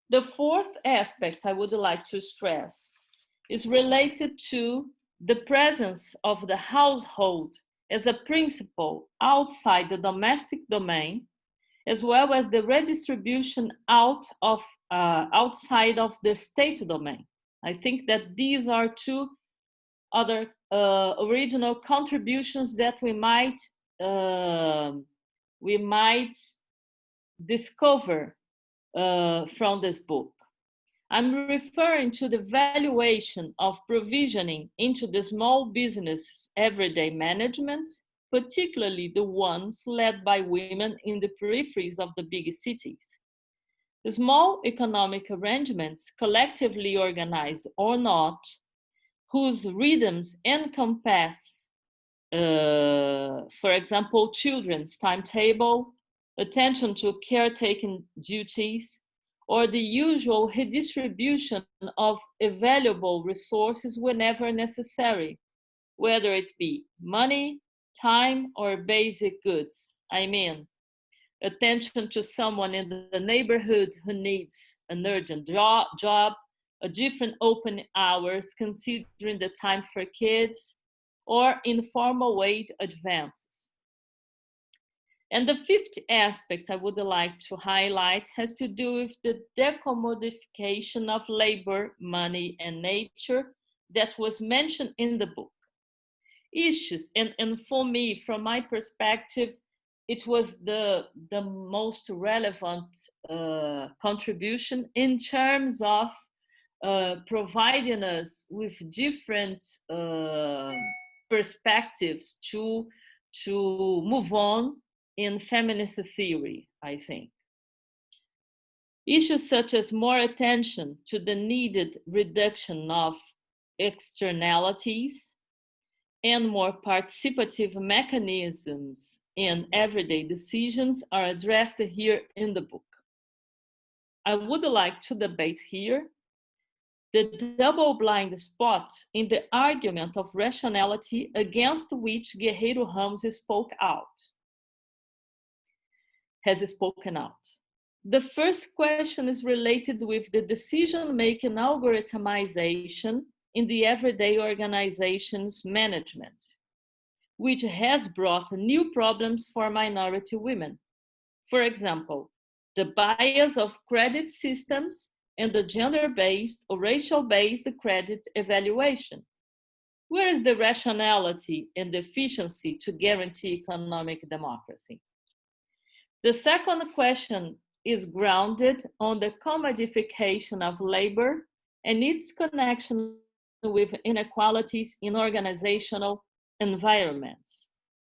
The fourth aspect I would like to stress is related to the presence of the household as a principle outside the domestic domain, as well as the redistribution outside of the state domain. I think that these are two other original contributions that we might discover from this book. I'm referring to the valuation of provisioning into the small business everyday management, particularly the ones led by women in the peripheries of the big cities. The small economic arrangements, collectively organized or not, whose rhythms encompass, for example, children's timetable, attention to caretaking duties, or the usual redistribution of available resources whenever necessary, whether it be money, time, or basic goods. I mean, attention to someone in the neighborhood who needs an urgent job, a different open hours considering the time for kids, or informal wage advances. And the fifth aspect I would like to highlight has to do with the decommodification of labor, money, and nature that was mentioned in the book. Issues, and for me, from my perspective, it was the most relevant contribution in terms of providing us with different perspectives to move on in feminist theory, I think. Issues such as more attention to the needed reduction of externalities and more participative mechanisms in everyday decisions are addressed here in the book. I would like to debate here the double blind spot in the argument of rationality against which Guerreiro Ramos has spoken out. The first question is related with the decision-making algorithmization in the everyday organization's management, which has brought new problems for minority women. For example, the bias of credit systems and the gender-based or racial-based credit evaluation. Where is the rationality and efficiency to guarantee economic democracy? The second question is grounded on the commodification of labor and its connection with inequalities in organizational environments.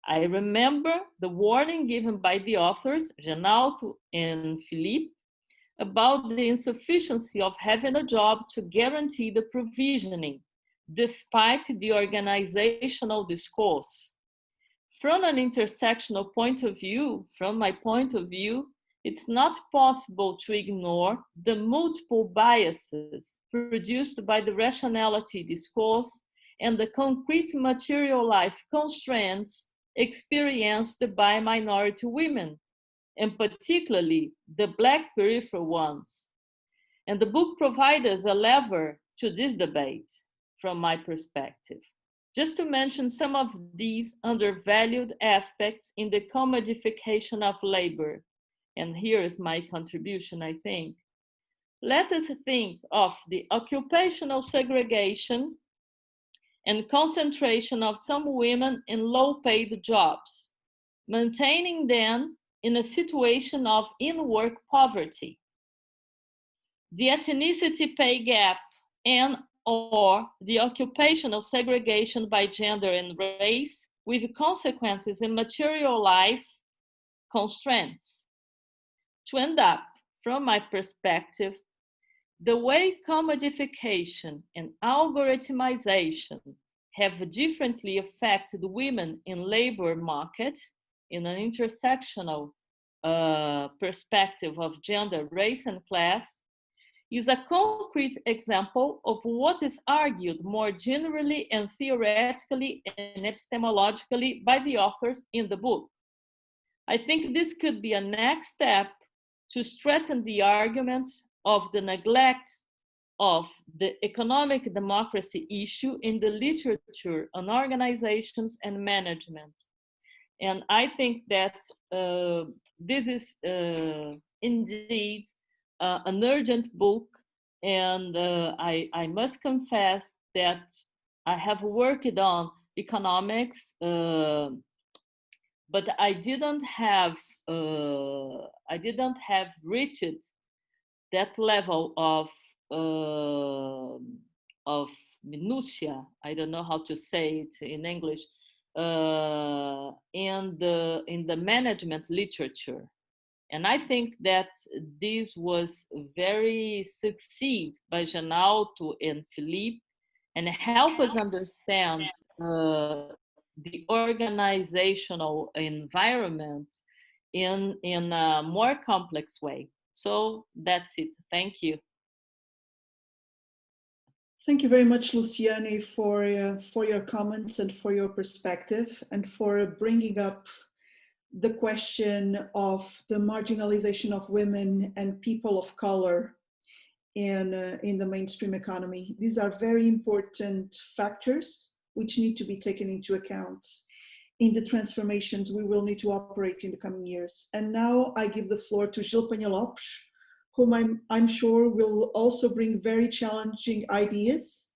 I remember the warning given by the authors, Genauto and Philippe, about the insufficiency of having a job to guarantee the provisioning, despite the organizational discourse. From an intersectional point of view, from my point of view, it's not possible to ignore the multiple biases produced by the rationality discourse and the concrete material life constraints experienced by minority women, and particularly the Black peripheral ones. And the book provides us a lever to this debate, from my perspective. Just to mention some of these undervalued aspects in the commodification of labor, and here is my contribution, I think. Let us think of the occupational segregation and concentration of some women in low-paid jobs, maintaining them in a situation of in-work poverty. The ethnicity pay gap and or the occupational segregation by gender and race with consequences in material life constraints. To end up, from my perspective, the way commodification and algorithmization have differently affected women in labor market in an intersectional perspective of gender, race, and class is a concrete example of what is argued more generally and theoretically and epistemologically by the authors in the book. I think this could be a next step to strengthen the argument of the neglect of the economic democracy issue in the literature on organizations and management. And I think that this is indeed an urgent book, and I must confess that I have worked on economics, but I didn't have reached that level of minutia. I don't know how to say it in English. In the management literature. And I think that this was very succeed by Genauto and Philippe, and help us understand the organizational environment in a more complex way. So that's it. Thank you.
Thank you very much, Luciane, for your comments and for your perspective, and for bringing up the question of the marginalization of women and people of color in the mainstream economy. These are very important factors which need to be taken into account in the transformations we will need to operate in the coming years. And now I give the floor to Gilles Penha-Lopes, whom I'm sure will also bring very challenging ideas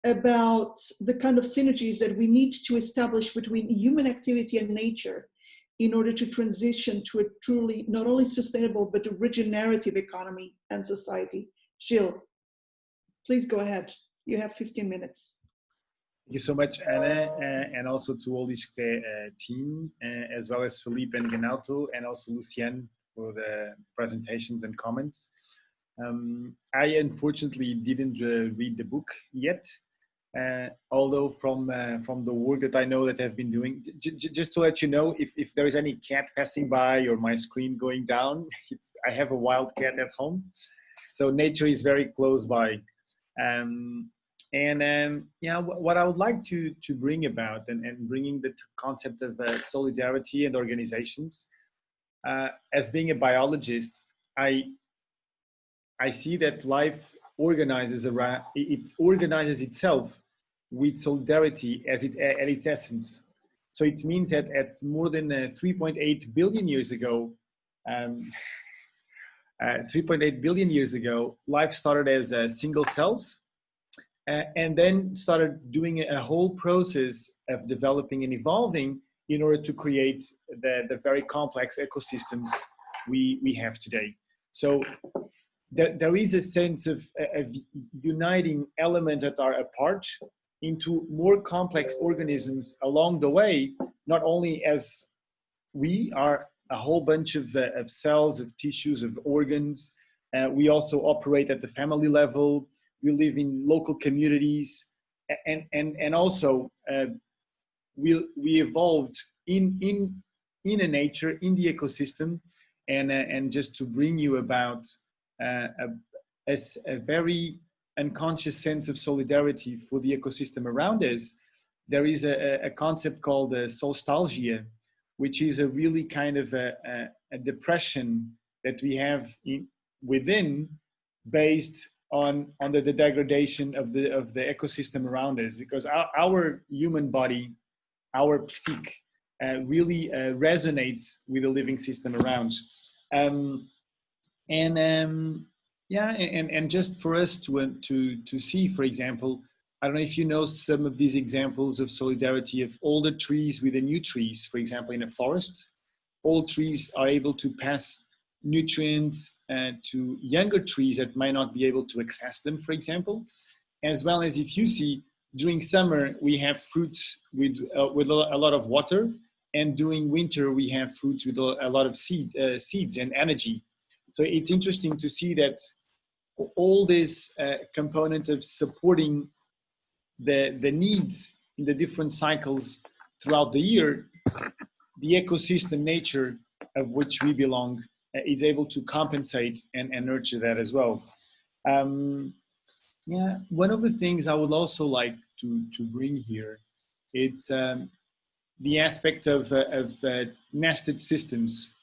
about the kind of synergies that we need to establish between human activity and nature in order to transition to a truly, not only sustainable, but a regenerative economy and society. Gilles, please go ahead. You have 15 minutes.
Thank you so much, Anna, and also to all this team, as well as Philippe and Genauto, and also Luciane for the presentations and comments. I unfortunately didn't read the book yet, although from the work that I know that I've been doing, just to let you know, if there is any cat passing by or my screen going down, I have a wild cat at home, so nature is very close by. Yeah, what I would like to bring about and bringing the concept of solidarity and organizations. As being a biologist, I see that life organizes around, it organizes itself with solidarity as at its essence. So it means that at more than 3.8 billion years ago, 3.8 billion years ago, life started as single cells, and then started doing a whole process of developing and evolving in order to create the very complex ecosystems we have today. So there is a sense of uniting elements that are apart into more complex organisms along the way, not only as we are a whole bunch of cells, of tissues, of organs. We also operate at the family level. We live in local communities. and also we evolved in a nature, in the ecosystem, and just to bring you about a very unconscious sense of solidarity for the ecosystem around us. There is a concept called solstalgia, which is a really kind of a depression that we have within, based on the degradation of the ecosystem around us, because our human body, our psyche, really resonates with the living system around. And just for us to see, for example, I don't know if you know some of these examples of solidarity of older trees with the new trees. For example, in a forest, old trees are able to pass nutrients to younger trees that might not be able to access them, for example. As well as if you see, during summer, we have fruits with a lot of water, and during winter, we have fruits with a lot of seeds and energy. So it's interesting to see that all this component of supporting the needs in the different cycles throughout the year, the ecosystem nature of which we belong is able to compensate and nurture that as well. Yeah, one of the things I would also like to bring here, it's the aspect of nested systems.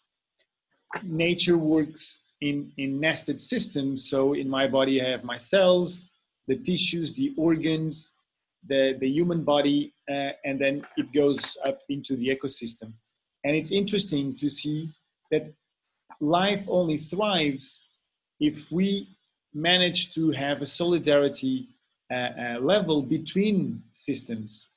Nature works in nested systems. So in my body, I have my cells, the tissues, the organs, the human body, and then it goes up into the ecosystem. And it's interesting to see that life only thrives if we manage to have a solidarity level between systems.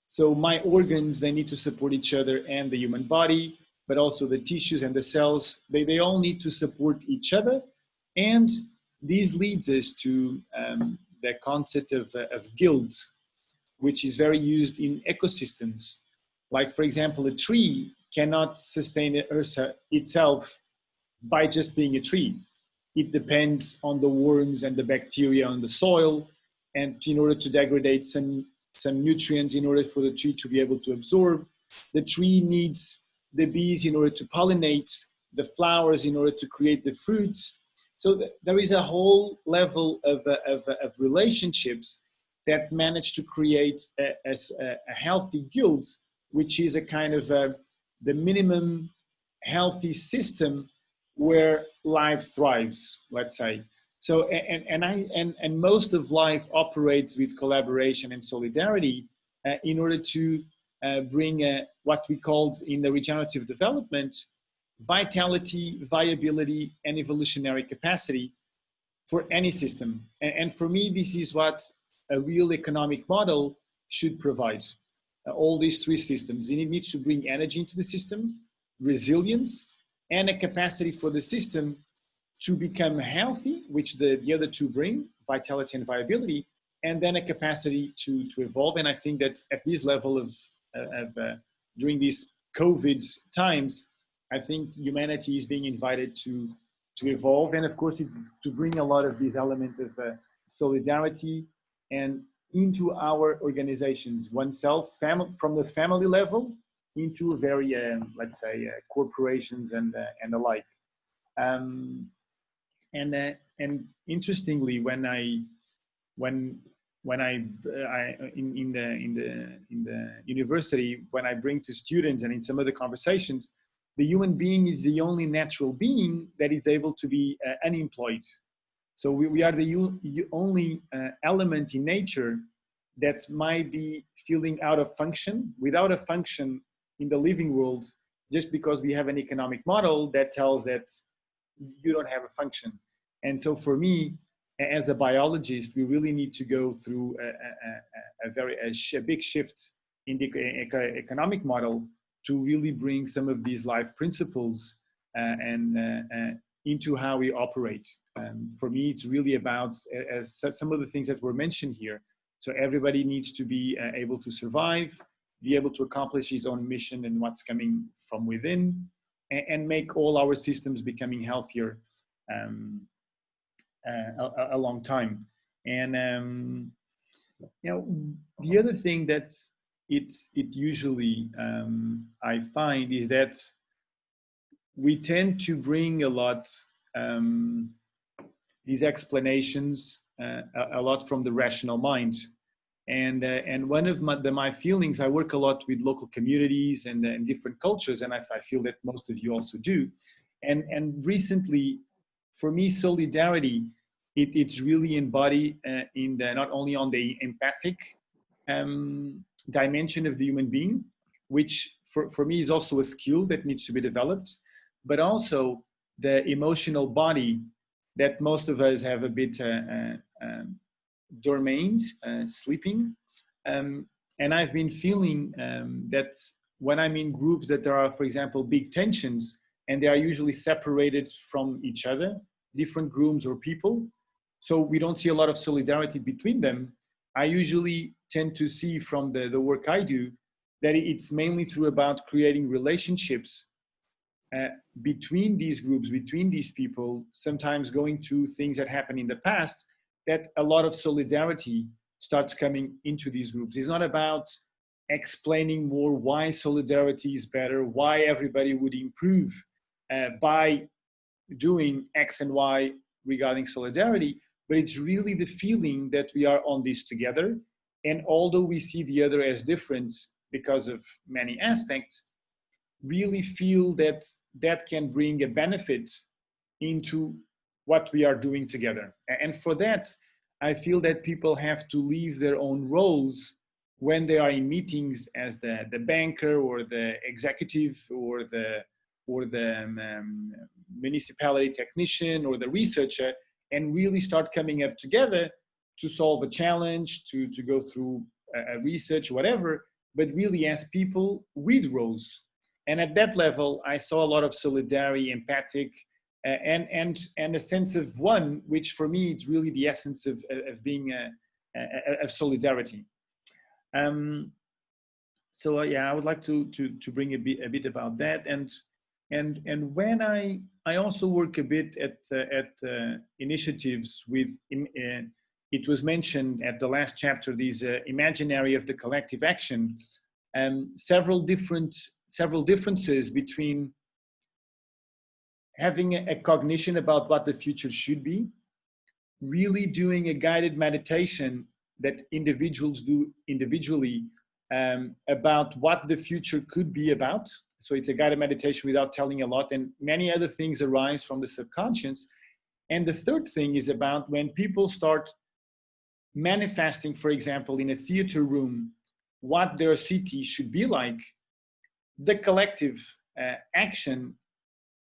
So my organs, they need to support each other and the human body, but also the tissues and the cells, they all need to support each other. And this leads us to the concept of guild, which is very used in ecosystems. Like, for example, a tree cannot sustain itself by just being a tree. It depends on the worms and the bacteria on the soil, and in order to degrade some nutrients in order for the tree to be able to absorb. The tree needs the bees in order to pollinate, the flowers in order to create the fruits. So there is a whole level of relationships that manage to create a healthy guild, which is a kind of the minimum healthy system where life thrives, let's say. So, and most of life operates with collaboration and solidarity in order to bring what we called in the regenerative development, vitality, viability, and evolutionary capacity for any system. And for me, this is what a real economic model should provide. All these three systems. And it needs to bring energy into the system, resilience, and a capacity for the system to become healthy, which the other two bring, vitality and viability, and then a capacity to evolve. And I think that at this level of during these COVID times, I think humanity is being invited to evolve, and of course to bring a lot of these elements of solidarity and into our organizations, oneself, from the family level into a very, let's say, corporations and the like. And interestingly, when I in the university, when I bring to students and in some other conversations, the human being is the only natural being that is able to be unemployed. So we are the only element in nature that might be feeling out of function, without a function in the living world, just because we have an economic model that tells that you don't have a function. And so for me, as a biologist, we really need to go through a big shift in the economic model to really bring some of these life principles into how we operate. For me, it's really about some of the things that were mentioned here. So everybody needs to be able to survive, be able to accomplish his own mission and what's coming from within, and make all our systems becoming healthier a long time. And The other thing that it usually I find is that we tend to bring a lot these explanations a lot from the rational mind. And one of my feelings, I work a lot with local communities and different cultures, and I feel that most of you also do. And recently, for me, solidarity, it's really embodied in not only on the empathic dimension of the human being, which for me is also a skill that needs to be developed, but also the emotional body that most of us have a bit dormant, sleeping. And I've been feeling that when I'm in groups that there are, for example, big tensions, and they are usually separated from each other, different groups or people, so we don't see a lot of solidarity between them. I usually tend to see from the work I do that it's mainly through about creating relationships between these groups, between these people, sometimes going to things that happened in the past, that a lot of solidarity starts coming into these groups. It's not about explaining more why solidarity is better, why everybody would improve by doing X and Y regarding solidarity, but it's really the feeling that we are on this together. And although we see the other as different because of many aspects, really feel that that can bring a benefit into what we are doing together. And for that, I feel that people have to leave their own roles when they are in meetings as the banker or the executive or the municipality technician or the researcher, and really start coming up together to solve a challenge, to go through a research, whatever, but really as people with roles. And at that level, I saw a lot of solidarity, empathic, and a sense of one, which for me, it's really the essence of being of solidarity. So yeah, I would like to bring a bit about that. And when I also work a bit at initiatives with, it was mentioned at the last chapter, these imaginary of the collective action, several differences between having a cognition about what the future should be, really doing a guided meditation that individuals do individually about what the future could be about. So it's a guided meditation without telling a lot, and many other things arise from the subconscious. And the third thing is about when people start manifesting, for example, in a theater room, what their city should be like, the collective action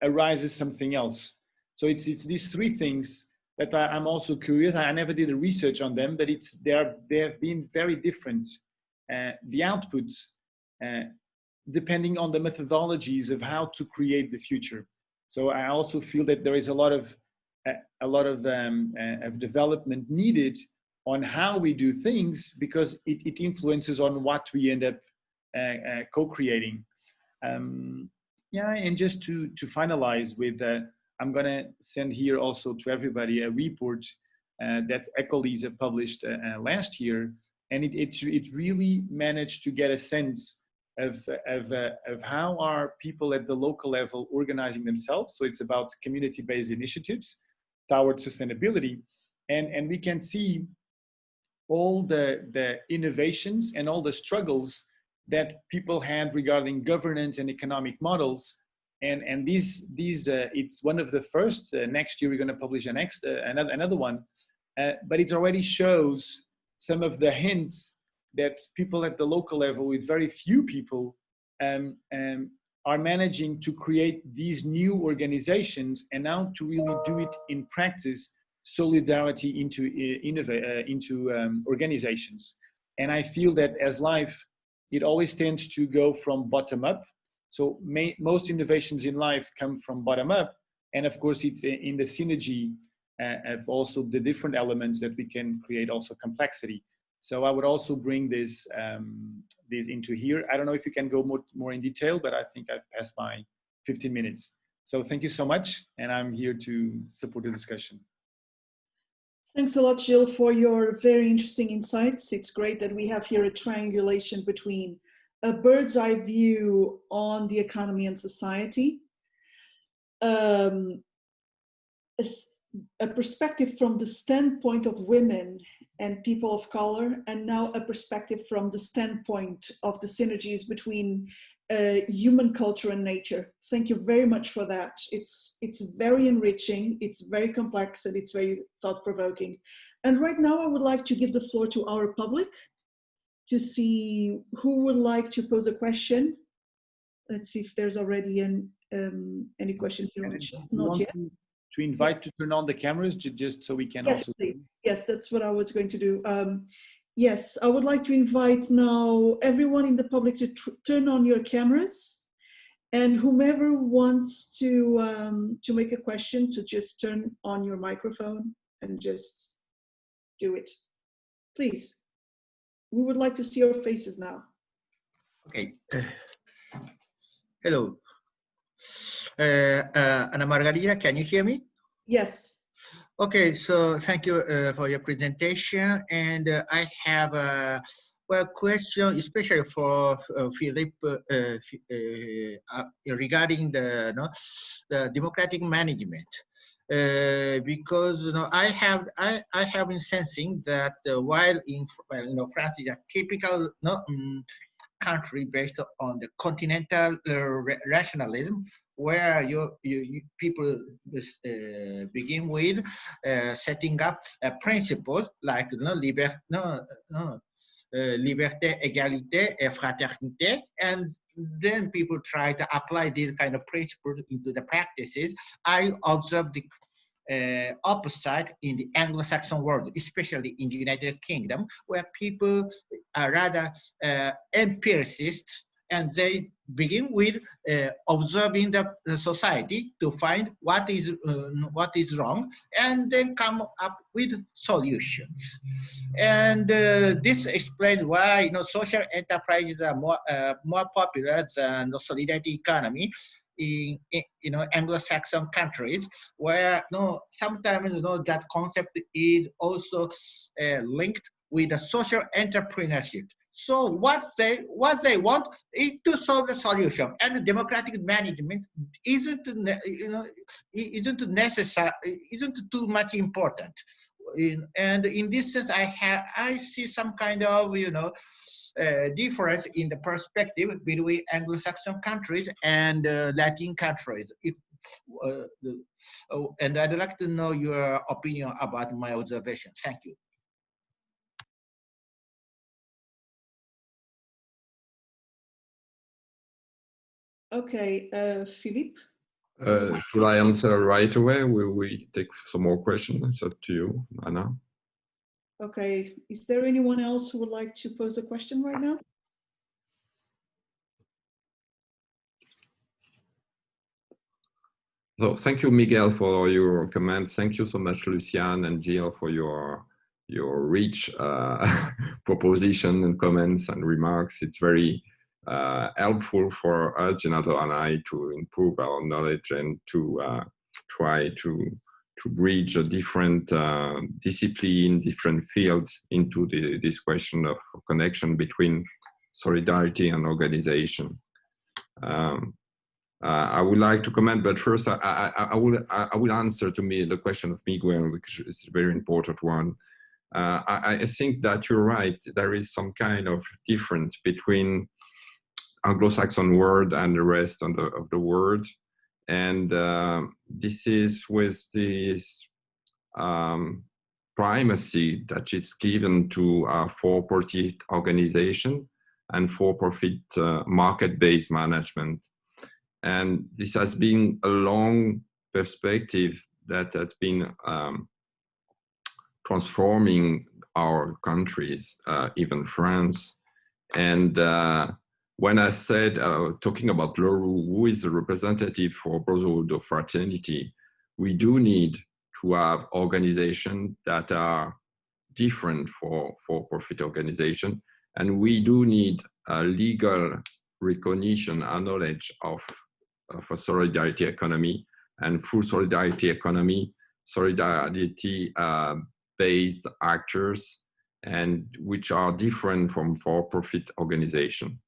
arises something else. So it's these three things that I'm also curious. I never did a research on them, but they have been very different. The outputs, depending on the methodologies of how to create the future. So I also feel that there is a lot of development needed on how we do things, because it influences on what we end up co-creating. Yeah, and just to finalize with, I'm gonna send here also to everybody a report that Ecolisa published last year, and it really managed to get a sense of how are people at the local level organizing themselves. So it's about community-based initiatives towards sustainability, and we can see all the innovations and all the struggles that people had regarding governance and economic models, and these it's one of the first. Next year we're going to publish another one, but it already shows some of the hints that people at the local level, with very few people, are managing to create these new organizations, and now to really do it in practice, solidarity into organizations. And I feel that as life, it always tends to go from bottom up. So most innovations in life come from bottom up. And of course, it's in the synergy of also the different elements that we can create also complexity. So I would also bring this into here. I don't know if you can go more in detail, but I think I've passed my 15 minutes. So thank you so much. And I'm here to support the discussion.
Thanks a lot, Gilles, for your very interesting insights. It's great that we have here a triangulation between a bird's eye view on the economy and society, a perspective from the standpoint of women and people of color, and now a perspective from the standpoint of the synergies between human culture and nature. Thank you very much for that. It's very enriching, it's very complex, and it's very thought-provoking. And right now I would like to give the floor to our public to see who would like to pose a question. Let's see if there's already any question here. Not yet.
To invite to turn on the cameras, just so we can also.
Please. Yes, that's what I was going to do. Yes, I would like to invite now everyone in the public to turn on your cameras, and whomever wants to make a question, to just turn on your microphone and just do it. Please. We would like to see your faces now.
Okay. Hello. Ana Margarida, can you hear me?
Yes.
Okay, so thank you for your presentation. And I have a question, especially for Philippe, regarding the democratic management. Because I have been sensing that while in France is a typical country based on the continental rationalism, where people begin with setting up principles like liberté, égalité, et fraternité, and then people try to apply these kind of principles into the practices. I observed the opposite in the Anglo-Saxon world, especially in the United Kingdom, where people are rather empiricists, and they begin with observing the society to find what is wrong, and then come up with solutions. And this explains why social enterprises are more popular than the solidarity economy in Anglo-Saxon countries, where sometimes that concept is also linked with the social entrepreneurship. So what they want is to solve the solution, and the democratic management isn't necessary, isn't too much important. And in this sense, I see some kind of difference in the perspective between Anglo-Saxon countries and Latin countries. And I'd like to know your opinion about my observation. Thank you.
Okay, Philippe?
Should I answer right away? Will we take some more questions? It's up to you, Anna.
Okay, is there anyone else who would like to pose a question right now?
So thank you, Miguel, for your comments. Thank you so much, Luciane and Gilles, for your rich proposition and comments and remarks. It's very helpful for us, Genauto and I, to improve our knowledge and to try to bridge a different discipline, different fields into this question of connection between solidarity and organization. I would like to comment, but first I will answer to me the question of Miguel, which is a very important one. I think that you're right. There is some kind of difference between Anglo-Saxon world and the rest of the world, and this is with this primacy that is given to for-profit organization and for-profit market-based management. And this has been a long perspective that has been transforming our countries, even France. And when I said, talking about Leroux, who is the representative for Brotherhood of Fraternity, we do need to have organizations that are different for-profit organization. And we do need a legal recognition and knowledge of a solidarity economy. And through solidarity economy, solidarity market-based actors and which are different from for-profit organization.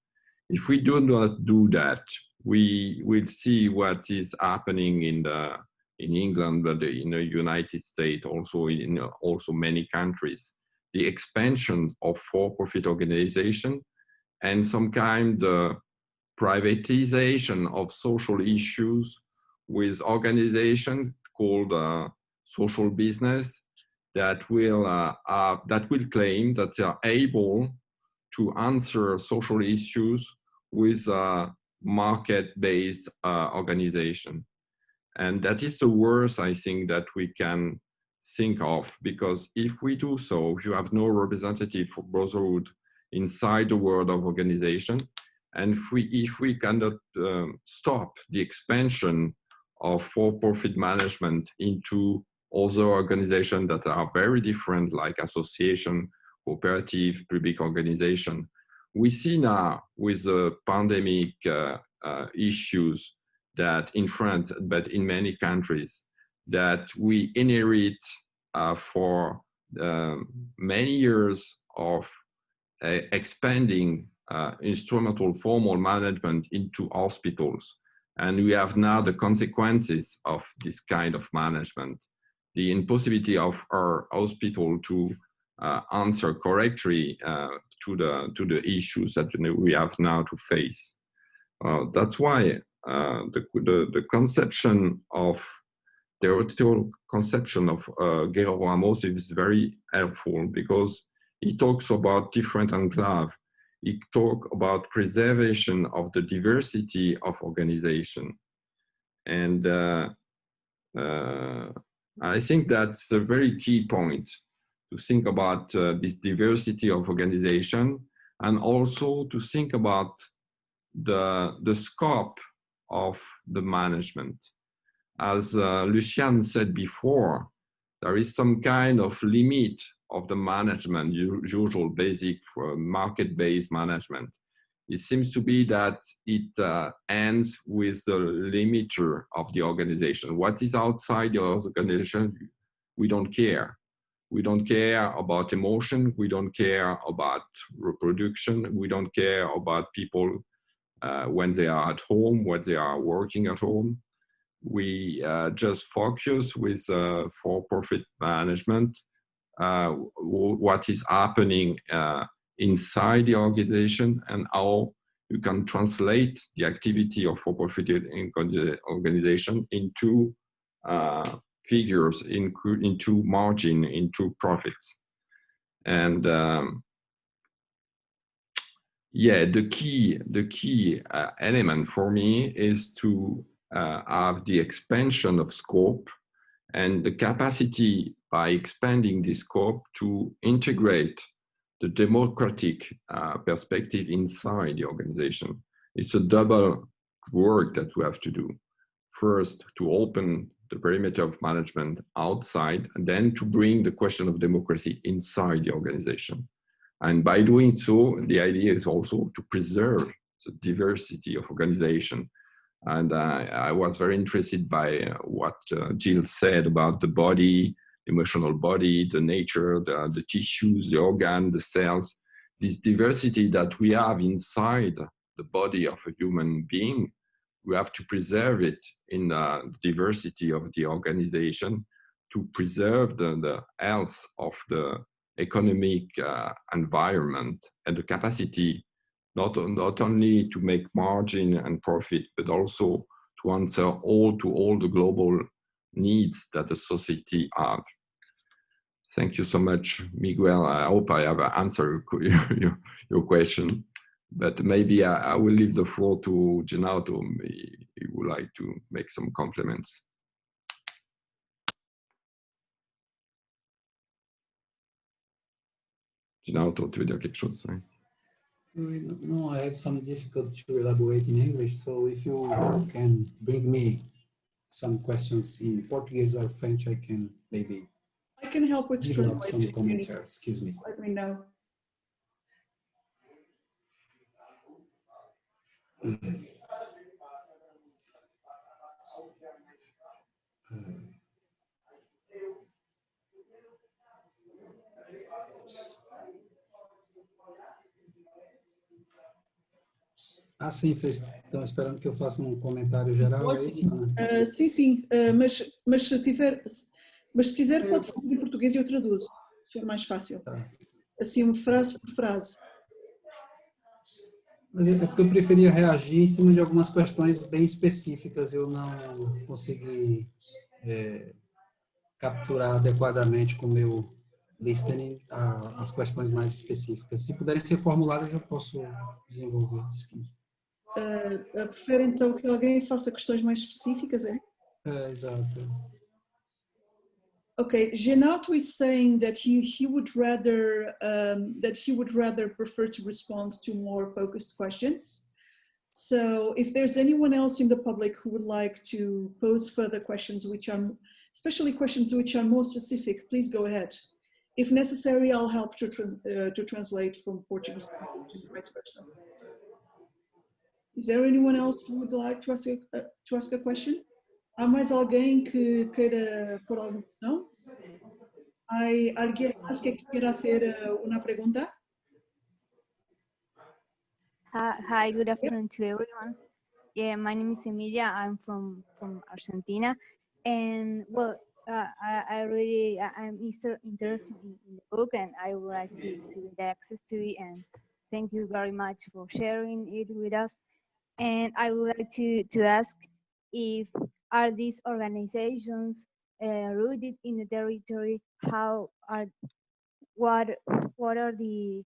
If we do not do that, we will see what is happening in England, but in the United States, also in also many countries, the expansion of for-profit organization and some kind of privatization of social issues with organization called social business that will claim that they are able to answer social issues with market-based organization. And that is the worst, I think, that we can think of, because if we do so, you have no representative for brotherhood inside the world of organization. And if we cannot stop the expansion of for-profit management into other organizations that are very different, like association, cooperative, public organization, we see now with the pandemic issues that in France, but in many countries, that we inherit for many years of expanding instrumental formal management into hospitals. And we have now the consequences of this kind of management, the impossibility of our hospital to answer correctly to the issues that we have now to face. That's why the conception of theoretical conception of Guerrero Ramos is very helpful, because he talks about different enclaves. He talks about preservation of the diversity of organization. And I think that's a very key point, to think about this diversity of organization, and also to think about the scope of the management. As Luciane said before, there is some kind of limit of the management, usual basic for market-based management. It seems to be that it ends with the limiter of the organization. What is outside the organization, we don't care. We don't care about emotion. We don't care about reproduction. We don't care about people when they are at home, when they are working at home. We just focus with for-profit management, what is happening inside the organization, and how you can translate the activity of for-profit organization into figures, into margin, into profits. And yeah, the key element for me is to have the expansion of scope and the capacity, by expanding the scope, to integrate the democratic perspective inside the organization. It's a double work that we have to do. First, to open the perimeter of management outside, and then to bring the question of democracy inside the organization. And by doing so, the idea is also to preserve the diversity of organization. And I was very interested by what Jill said about the body, emotional body, the nature, the tissues, the organ, the cells, this diversity that we have inside the body of a human being. We have to preserve it in the diversity of the organization, to preserve the health of the economic environment, and the capacity not only to make margin and profit, but also to answer all the global needs that the society have. Thank you so much, Miguel. I hope I have answered your question, but maybe I will leave the floor to Genauto. He would like to make some compliments. Genauto, tu veux dire quelque chose? Right?
No, I have some difficulty to elaborate in English, so if you can bring me some questions in Portuguese or French, I can maybe
I can help with
develop some commentary. Excuse me.
Let me know.
Ah, sim, vocês estão esperando que eu faça um comentário geral, é isso?
Sim, sim, mas se quiser pode falar em português e eu traduzo, se for mais fácil.
Tá.
Assim, frase por frase.
Mas é porque eu preferia reagir em cima de algumas questões bem específicas, eu não consegui capturar adequadamente com o meu listening as questões mais específicas. Se puderem ser formuladas, eu posso desenvolver.
Prefere então que alguém faça questões mais específicas, é?
Exato.
Okay, Genauto is saying that he would rather prefer to respond to more focused questions. So if there's anyone else in the public who would like to pose further questions, especially questions which are more specific, please go ahead. If necessary, I'll help to translate from Portuguese to vice versa. Is there anyone else who would like to ask a question? Há mais alguém que queira pôr alguma questão? ¿Hay alguien más que quiera hacer una pregunta?
Hi, good afternoon to everyone. Yeah, my name is Emilia. I'm from Argentina, and well, I'm interested in the book, and I would like to get access to it. And thank you very much for sharing it with us. And I would like to ask if are these organizations rooted in the territory? What are the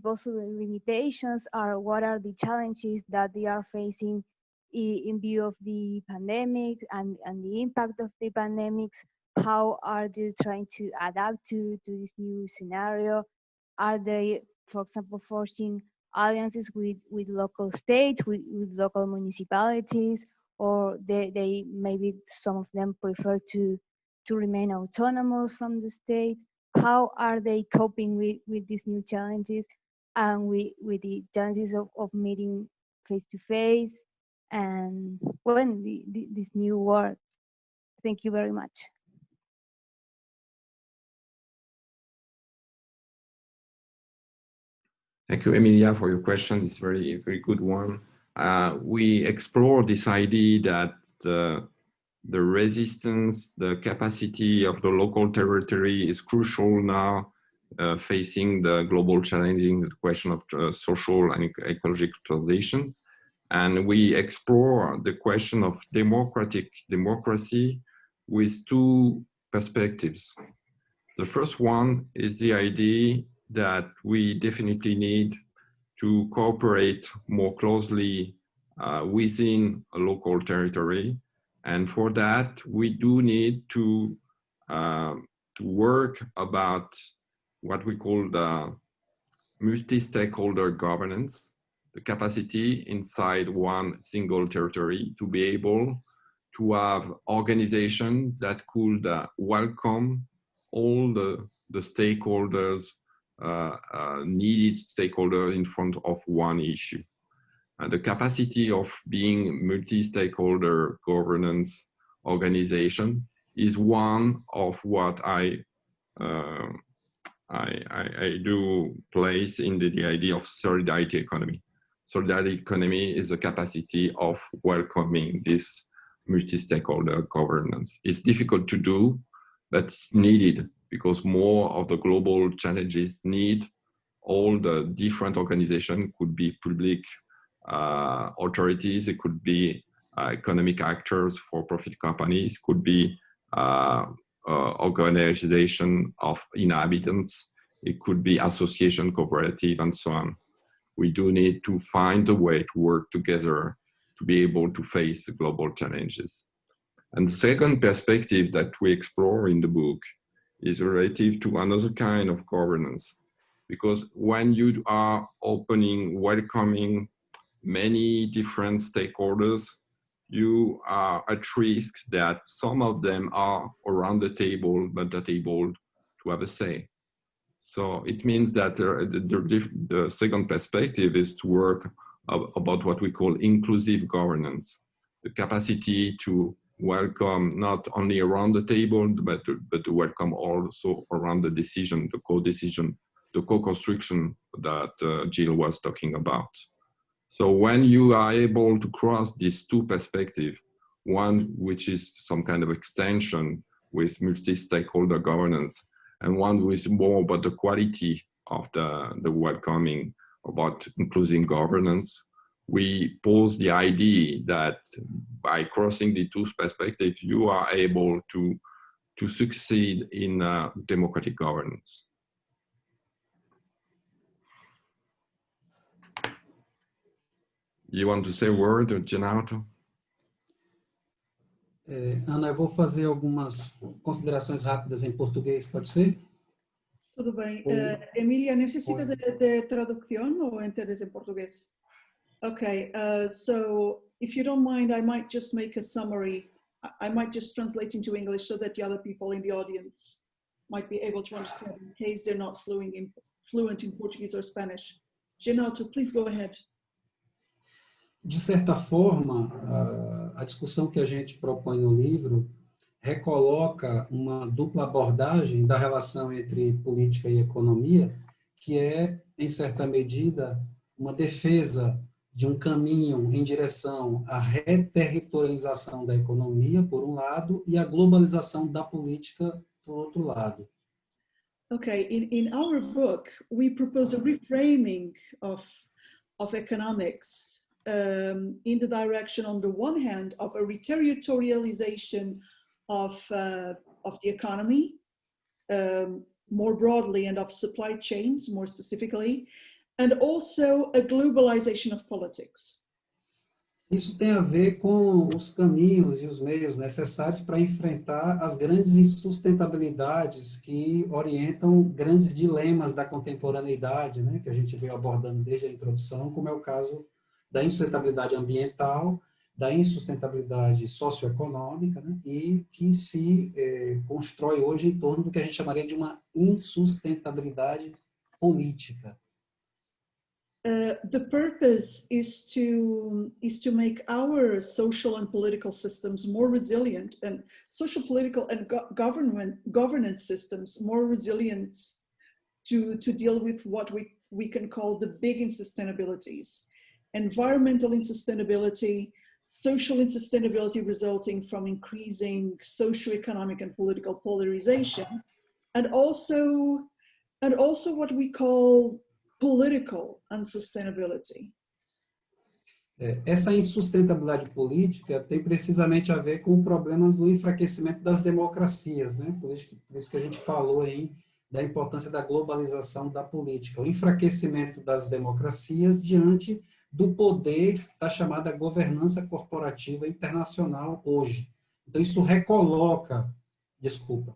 possible limitations, or what are the challenges that they are facing in view of the pandemic and the impact of the pandemics? How are they trying to adapt to this new scenario? Are they, for example, forging alliances with local states, with local municipalities, or they maybe some of them prefer to remain autonomous from the state? How are they coping with these new challenges and with the challenges of meeting face to face and when this new world? Thank you very much.
Thank you, Emilia, for your question. It's very, very good one. We explore this idea that the resistance, the capacity of the local territory is crucial now, facing the global challenging the question of social and ecological transition. And we explore the question of democracy with two perspectives. The first one is the idea that we definitely need to cooperate more closely within a local territory. And for that, we do need to work about what we call the multi-stakeholder governance, the capacity inside one single territory to be able to have organization that could welcome all the stakeholders, needed stakeholders in front of one issue. The capacity of being multi-stakeholder governance organization is one of what I do place in the idea of solidarity economy. Solidarity economy is the capacity of welcoming this multi-stakeholder governance. It's difficult to do, but it's needed because more of the global challenges need all the different organizations, could be public authorities, it could be economic actors, for-profit companies, could be organization of inhabitants, it could be association, cooperative, and so on. We do need to find a way to work together to be able to face the global challenges. And the second perspective that we explore in the book is relative to another kind of governance. Because when you are welcoming many different stakeholders, you are at risk that some of them are around the table, but not able to have a say. So it means that the second perspective is to work about what we call inclusive governance, the capacity to welcome not only around the table, but to welcome also around the decision, the co-decision, the co-construction that Jill was talking about. So when you are able to cross these two perspectives, one which is some kind of extension with multi-stakeholder governance, and one with more about the quality of the welcoming, about inclusive governance, we pose the idea that by crossing the two perspectives, you are able to succeed in democratic governance. You want to say a word, Genauto?
Ana, eu vou fazer algumas considerações rápidas em português, pode ser?
Tudo bem. Emília, necessitas de tradução ou entendes em português? Okay, so if you don't mind, I might just make a summary. I might just translate into English so that the other people in the audience might be able to understand in case they're not fluent in Portuguese or Spanish. Genauto, please go ahead.
De certa forma, a discussão que a gente propõe no livro recoloca uma dupla abordagem da relação entre política e economia, que é, em certa medida, uma defesa de um caminho em direção à reterritorialização da economia, por um lado, e a globalização da política, por outro lado.
Okay, in our book, we propose a reframing of economics in the direction, on the one hand, of a reterritorialization of the economy, more broadly, and of supply chains, more specifically, and also a globalization of politics.
Isso tem a ver com os caminhos e os meios necessários para enfrentar as grandes insustentabilidades que orientam grandes dilemas da contemporaneidade, né, que a gente veio abordando desde a introdução, como é o caso da insustentabilidade ambiental, da insustentabilidade socioeconômica, né, e que se constrói hoje em torno do que a gente chamaria de uma insustentabilidade política.
The purpose is to make our social and political systems more resilient, and social, political, and governance systems more resilient to deal with what we can call the big insustainabilities: environmental insustainability, social insustainability resulting from increasing socioeconomic and political polarization, and also what we call political unsustainability.
Essa insustentabilidade política tem precisamente a ver com o problema do enfraquecimento das democracias, né? Por isso que a gente falou aí da importância da globalização da política, o enfraquecimento das democracias diante do poder da chamada governança corporativa internacional hoje. Então isso recoloca, desculpa,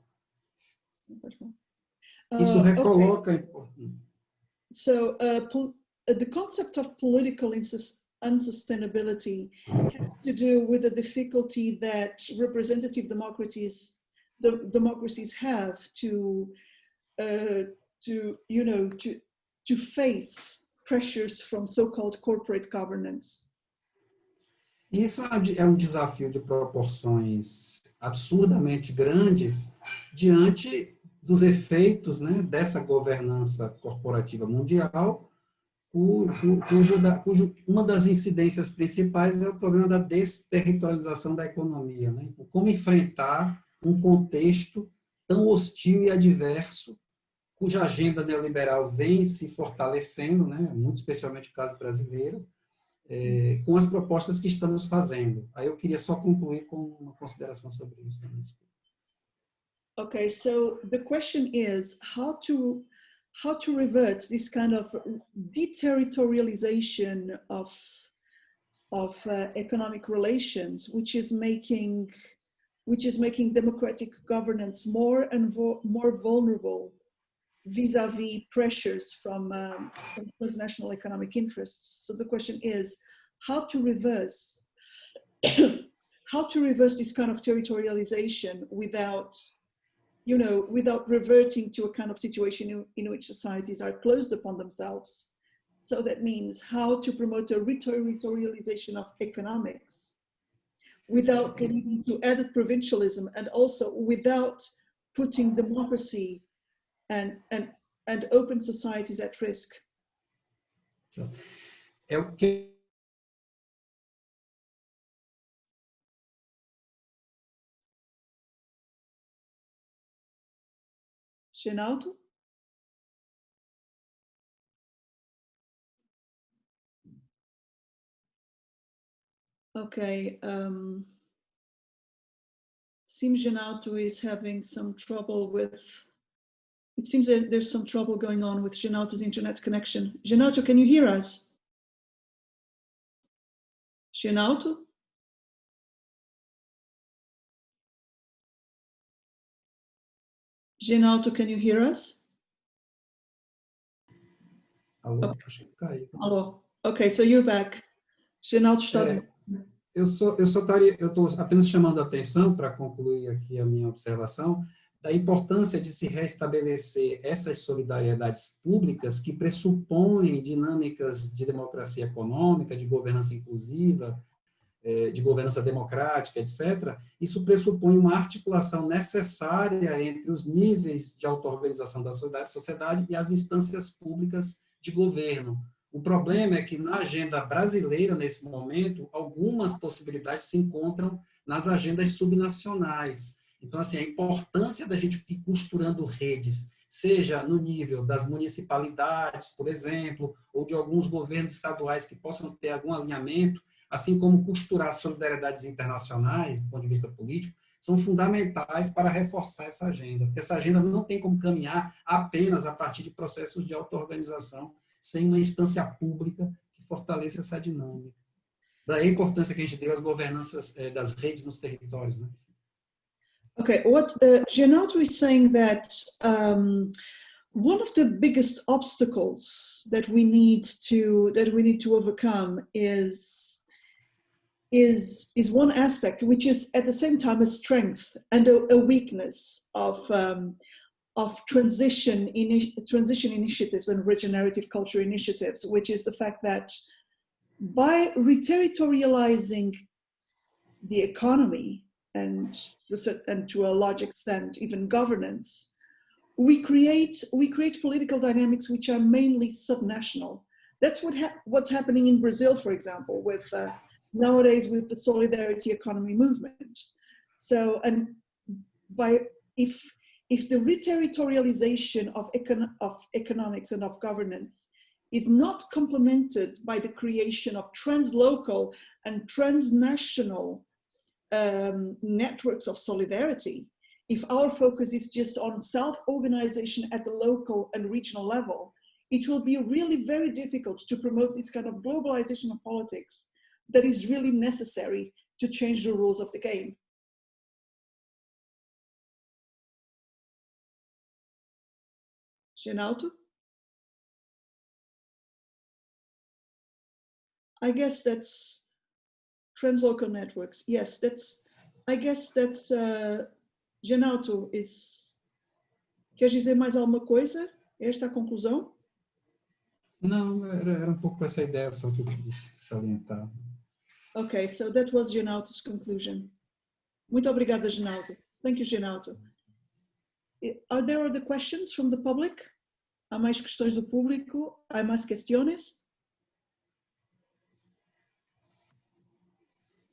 isso recoloca...
Okay. So the concept of political unsustainability has to do with the difficulty that representative democracies have to face pressures from so-called corporate governance.
Isso é um desafio de proporções absurdamente grandes diante dos efeitos, né, dessa governança corporativa mundial, cujo uma das incidências principais é o problema da desterritorialização da economia, né? Então, como enfrentar um contexto tão hostil e adverso, cuja agenda neoliberal vem se fortalecendo, né, muito especialmente o caso brasileiro, com as propostas que estamos fazendo. Aí eu queria só concluir com uma consideração sobre isso.
Okay, so the question is how to revert this kind of deterritorialization of economic relations, which is making democratic governance more and more vulnerable vis-a-vis pressures from transnational economic interests. So the question is how to reverse this kind of territorialization without reverting to a kind of situation in which societies are closed upon themselves. So that means how to promote a reterritorialization of economics without leading to added provincialism, and also without putting democracy and open societies at risk.
É o que
Genauto? Okay. Seems Genauto is having some trouble with, it seems that there's some trouble going on with Genauto's internet connection. Genauto, can you hear us? Genauto? Genauto, can you hear us?
Alô,
Okay.
acho que caiu.
Hello. Okay, so you're back. Genauto está...
Eu estou apenas chamando a atenção, para concluir aqui a minha observação, da importância de se restabelecer essas solidariedades públicas que pressupõem dinâmicas de democracia econômica, de governança inclusiva, de governança democrática, etc. Isso pressupõe uma articulação necessária entre os níveis de auto-organização da sociedade e as instâncias públicas de governo. O problema é que, na agenda brasileira, nesse momento, algumas possibilidades se encontram nas agendas subnacionais. Então, assim, a importância da gente ir costurando redes, seja no nível das municipalidades, por exemplo, ou de alguns governos estaduais que possam ter algum alinhamento, assim como costurar solidariedades internacionais, do ponto de vista político, são fundamentais para reforçar essa agenda. Essa agenda não tem como caminhar apenas a partir de processos de auto-organização, sem uma instância pública que fortaleça essa dinâmica. Daí a importância que a gente deu às governanças das redes nos territórios, né?
Okay, what Genauto is saying that one of the biggest obstacles that we need to overcome is one aspect, which is at the same time a strength and a weakness of transition initiatives and regenerative culture initiatives, which is the fact that by reterritorializing the economy and to a large extent even governance, we create political dynamics which are mainly subnational. That's what's happening in Brazil, for example, with nowadays with the solidarity economy movement. So, and if the reterritorialization of economics and of governance is not complemented by the creation of translocal and transnational networks of solidarity, if our focus is just on self-organization at the local and regional level, it will be really very difficult to promote this kind of globalization of politics that is really necessary to change the rules of the game. Genauto? I guess that's translocal networks. Yes, I guess that's Genauto is... Quer dizer mais alguma coisa? Esta é a conclusão?
Não, era um pouco essa ideia só que eu quis salientar.
Okay, so that was Genauto's conclusion. Muito obrigada, Genauto. Thank you, Genauto. Are there other questions from the public? Há mais questões do público? Há mais questões?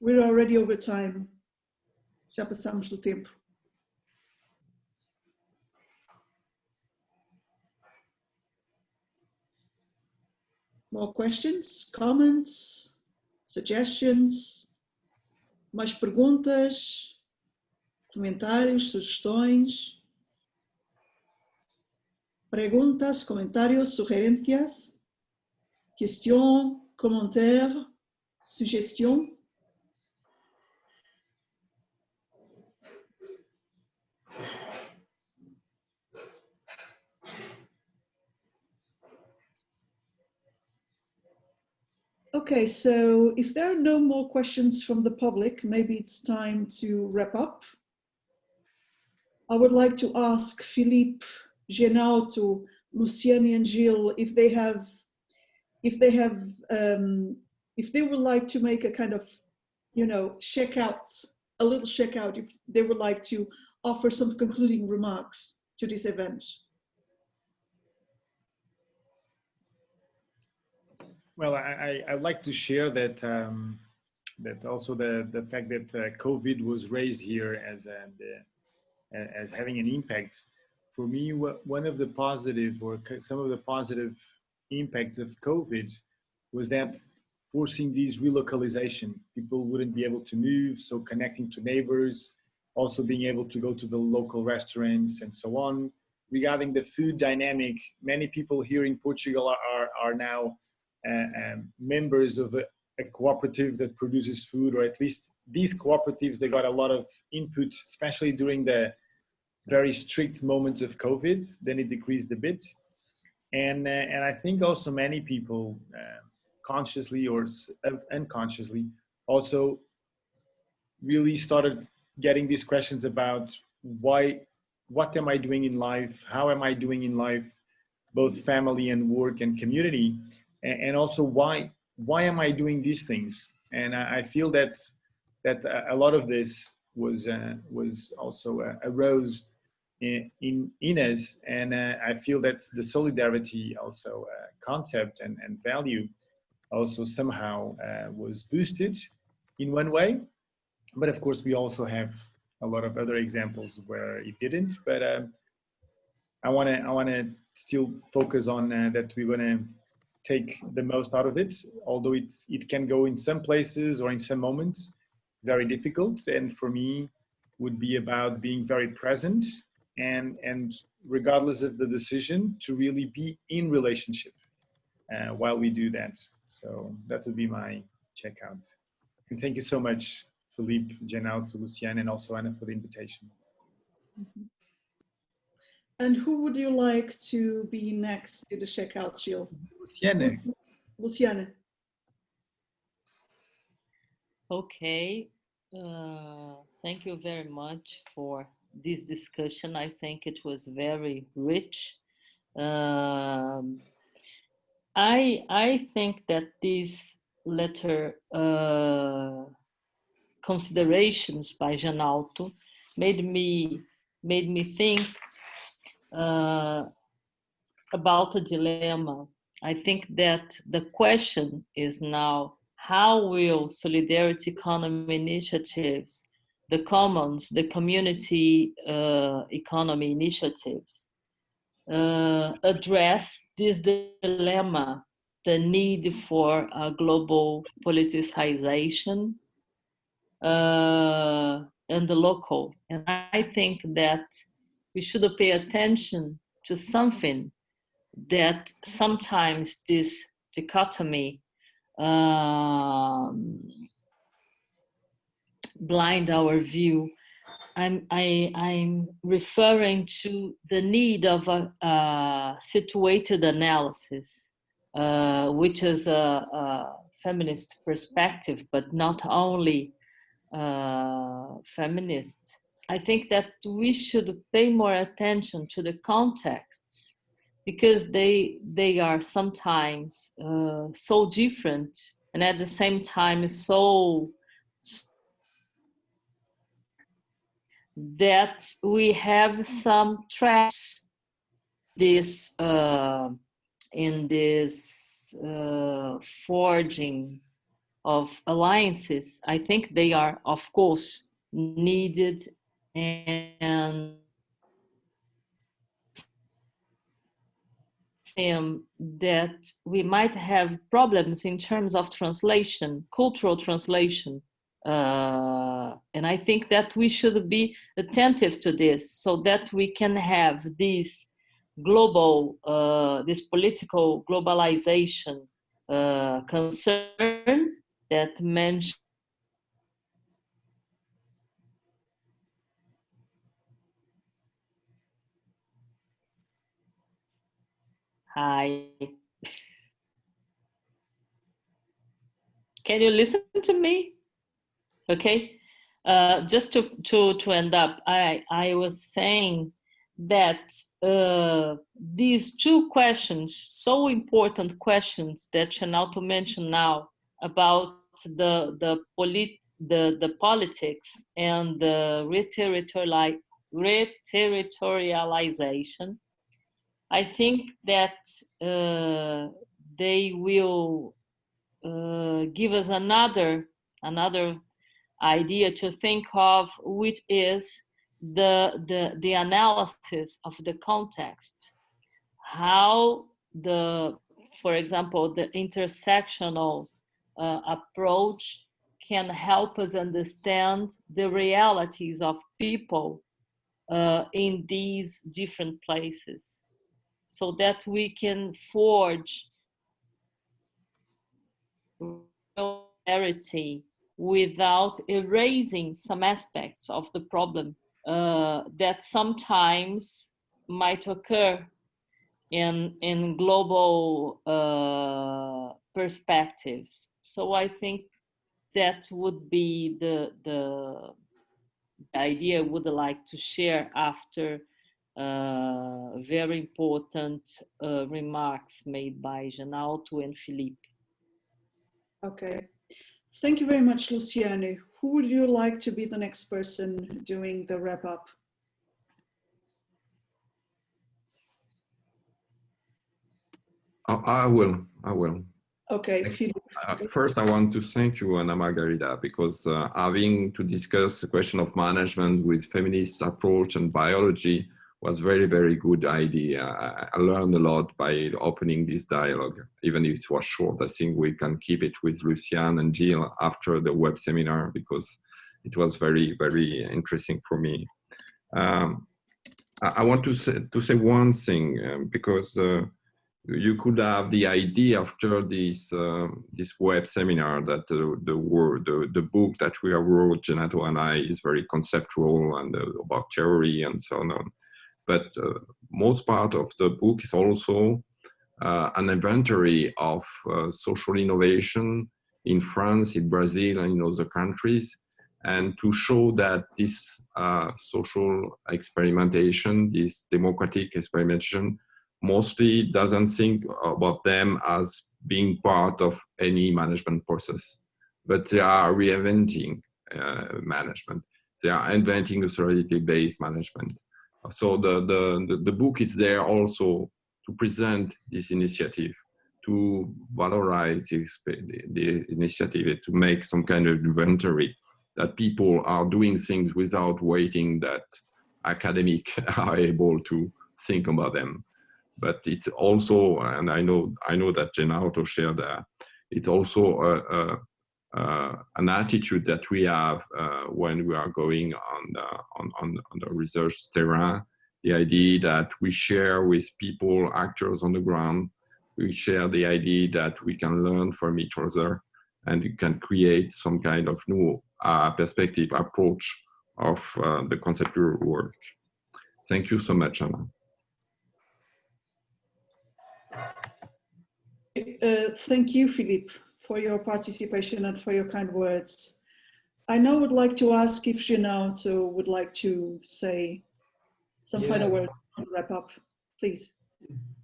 We're already over time. Já passamos do tempo. More questions, comments, suggestions? Mais perguntas, comentários, sugestões? Preguntas, comentários, sugerências? Question, commentaire, suggestion? Okay, so if there are no more questions from the public, maybe it's time to wrap up. I would like to ask Philippe, Genauto, Luciane, and Gilles if they would like to make a kind of, a little checkout, if they would like to offer some concluding remarks to this event.
Well, I'd like to share that that also the fact that COVID was raised here as having an impact for me, one of the positive or some of the positive impacts of COVID was that forcing these relocalization. People wouldn't be able to move, so connecting to neighbors, also being able to go to the local restaurants and so on. Regarding the food dynamic, many people here in Portugal are now members of a cooperative that produces food, or at least these cooperatives, they got a lot of input, especially during the very strict moments of COVID. Then it decreased a bit. And I think also many people, consciously or unconsciously, also really started getting these questions about what am I doing in life? How am I doing in life? Both family and work and community. And also why am I doing these things? And I feel that a lot of this was also arose in us, and I feel that the solidarity also concept and value also somehow was boosted in one way. But of course, we also have a lot of other examples where it didn't. But I want to still focus on that we're going to take the most out of it, although it can go in some places or in some moments very difficult. And for me, would be about being very present and regardless of the decision, to really be in relationship while we do that. So that would be my checkout. And thank you so much, Philippe, Genauto, Luciane, and also Anna for the invitation.
Mm-hmm. And who would you like to be next to the checkout, Gilles?
Luciane.
Luciane.
Okay. Thank you very much for this discussion. I think it was very rich. I think that these latter considerations by Genauto made me think about a dilemma. I think that the question is now, how will solidarity economy initiatives, the commons, the community economy initiatives, address this dilemma, the need for a global politicization and the local. And I think that we should pay attention to something that sometimes this dichotomy blind our view. I'm referring to the need of a situated analysis, which is a feminist perspective, but not only feminist. I think that we should pay more attention to the contexts, because they are sometimes so different, and at the same time so that we have some traps in this forging of alliances. I think they are, of course, needed, and that we might have problems in terms of translation, cultural translation. And I think that we should be attentive to this, so that we can have this global, this political globalization concern that mentioned. Hi. Can you listen to me? Okay. Just to end up, I was saying that these two questions, so important questions that Genauto mentioned now about the politics and the reterritorialization, I think that they will give us another idea to think of, which is the analysis of the context, how for example, the intersectional approach can help us understand the realities of people in these different places, so that we can forge clarity without erasing some aspects of the problem that sometimes might occur in global perspectives. So I think that would be the idea I would like to share after very important remarks made by Genauto and Philippe.
Okay. Thank you very much, Luciane. Who would you like to be the next person doing the wrap up?
I will.
Okay.
First, I want to thank you, Ana Margarida, because having to discuss the question of management with feminist approach and biology was very, very good idea. I learned a lot by opening this dialogue, even if it was short. I think we can keep it with Luciane and Jill after the web seminar, because it was very, very interesting for me. I want to say one thing, because you could have the idea after this web seminar that the book that we have wrote, Genauto and I, is very conceptual and about theory and so on. But most part of the book is also an inventory of social innovation in France, in Brazil, and in other countries, and to show that this social experimentation, this democratic experimentation, mostly doesn't think about them as being part of any management process, but they are reinventing management. They are inventing authority-based management. So the book is there also to present this initiative, to valorize the initiative, to make some kind of inventory that people are doing things without waiting that academics are able to think about them. But it's also, and I know that Genauto shared that, it's also an attitude that we have when we are going on the research terrain, the idea that we share with people, actors on the ground, we share the idea that we can learn from each other and we can create some kind of new perspective, approach of the conceptual work. Thank you so much, Anna.
Thank you, Philippe, for your participation and for your kind words. I now would like to ask if Genauto would like to say some final words to wrap up, please.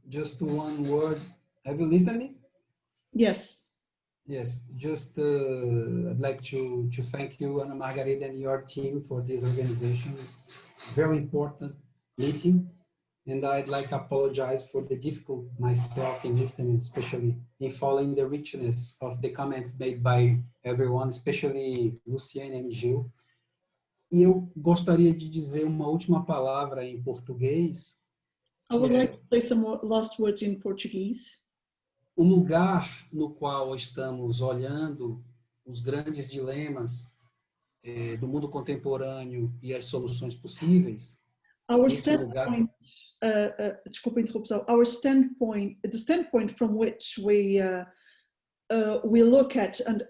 Just one word. Have you listened to me?
Yes.
Yes, just I'd like to thank you, Ana Margarida, and your team for this organization. It's a very important meeting. And I'd like to apologize for the difficult myself in listening, especially in following the richness of the comments made by everyone, especially Luciane and Gil. E eu gostaria de dizer uma última palavra em português.
I would like to say some more last words in Portuguese.
O lugar no qual estamos olhando os grandes dilemas do mundo contemporâneo e as soluções possíveis.
Our standpoint, desculpa a interrupção. The standpoint from which we look at and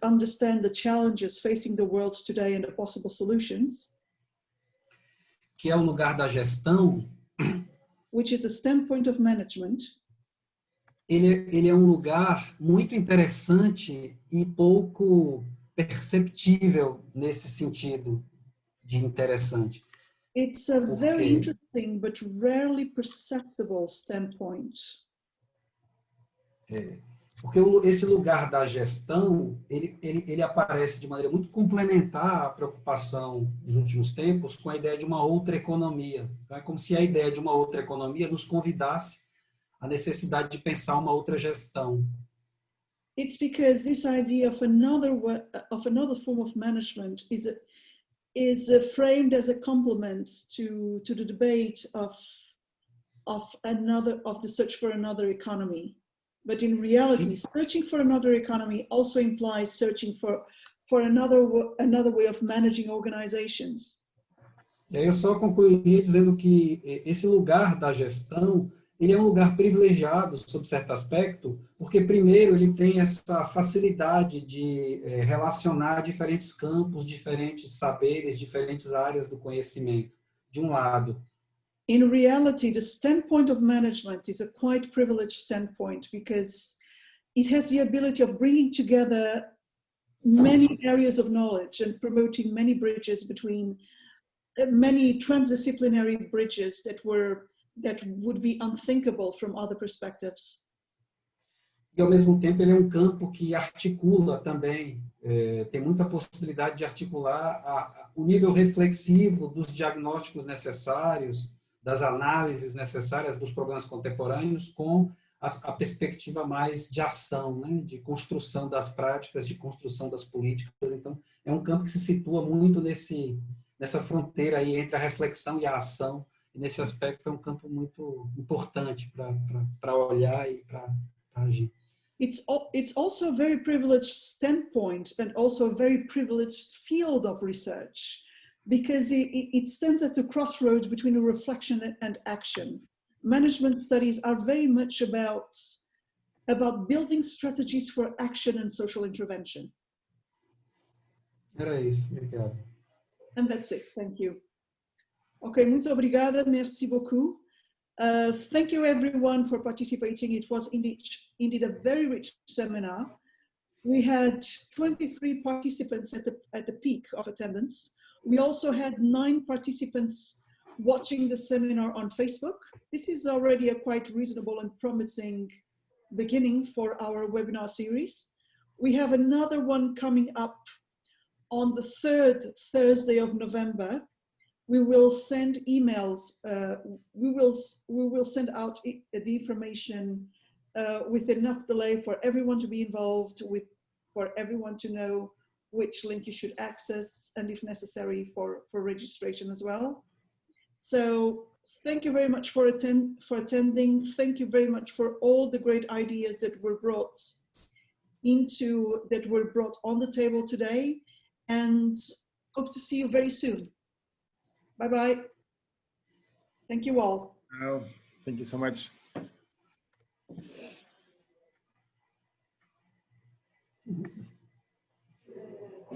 understand the challenges facing the world today and the possible solutions.
Que é o lugar da gestão.
Which is the standpoint of management.
Ele é lugar muito interessante e pouco perceptível nesse sentido de interessante.
It's a very interesting but rarely perceptible standpoint.
Porque esse lugar da gestão, ele aparece de maneira muito complementar à preocupação nos últimos tempos com a ideia de uma outra economia. É como se a ideia de uma outra economia nos convidasse à necessidade de pensar uma outra gestão.
It's because this idea of another form of management is framed as a complement to the debate of the search for another economy. But in reality, searching for another economy also implies searching for another way of managing organizations.
E aí eu só concluiria dizendo que esse lugar da gestão, ele é um lugar privilegiado, sob certo aspecto, porque, primeiro, ele tem essa facilidade de relacionar diferentes campos, diferentes saberes, diferentes áreas do conhecimento, de um lado.
In reality, the standpoint of management is a quite privileged standpoint because it has the ability of bringing together many areas of knowledge and promoting many bridges between many transdisciplinary bridges that would be unthinkable from other perspectives.
E, ao mesmo tempo, ele é um campo que articula também, tem muita possibilidade de articular o nível reflexivo dos diagnósticos necessários, das análises necessárias dos problemas contemporâneos com a perspectiva mais de ação, né? De construção das práticas, de construção das políticas. Então, é um campo que se situa muito nessa fronteira aí entre a reflexão e a ação, e nesse aspecto é um campo muito importante para olhar e para agir.
It's also a very privileged standpoint and also a very privileged field of research because it stands at the crossroads between reflection and action. Management studies are very much about building strategies for action and social intervention.
Era isso, obrigado.
And that's it, thank you. Okay, muito obrigada, merci beaucoup. Thank you everyone for participating. It was indeed a very rich seminar. We had 23 participants at the peak of attendance. We also had 9 participants watching the seminar on Facebook. This is already a quite reasonable and promising beginning for our webinar series. We have another one coming up on the 3rd Thursday of November. We will send emails, we will send out the information with enough delay for everyone to be involved, for everyone to know which link you should access, and if necessary for registration as well. So thank you very much for attending. Thank you very much for all the great ideas that were brought on the table today, and hope to see you very soon. Bye-bye. Thank you all.
Thank you so much.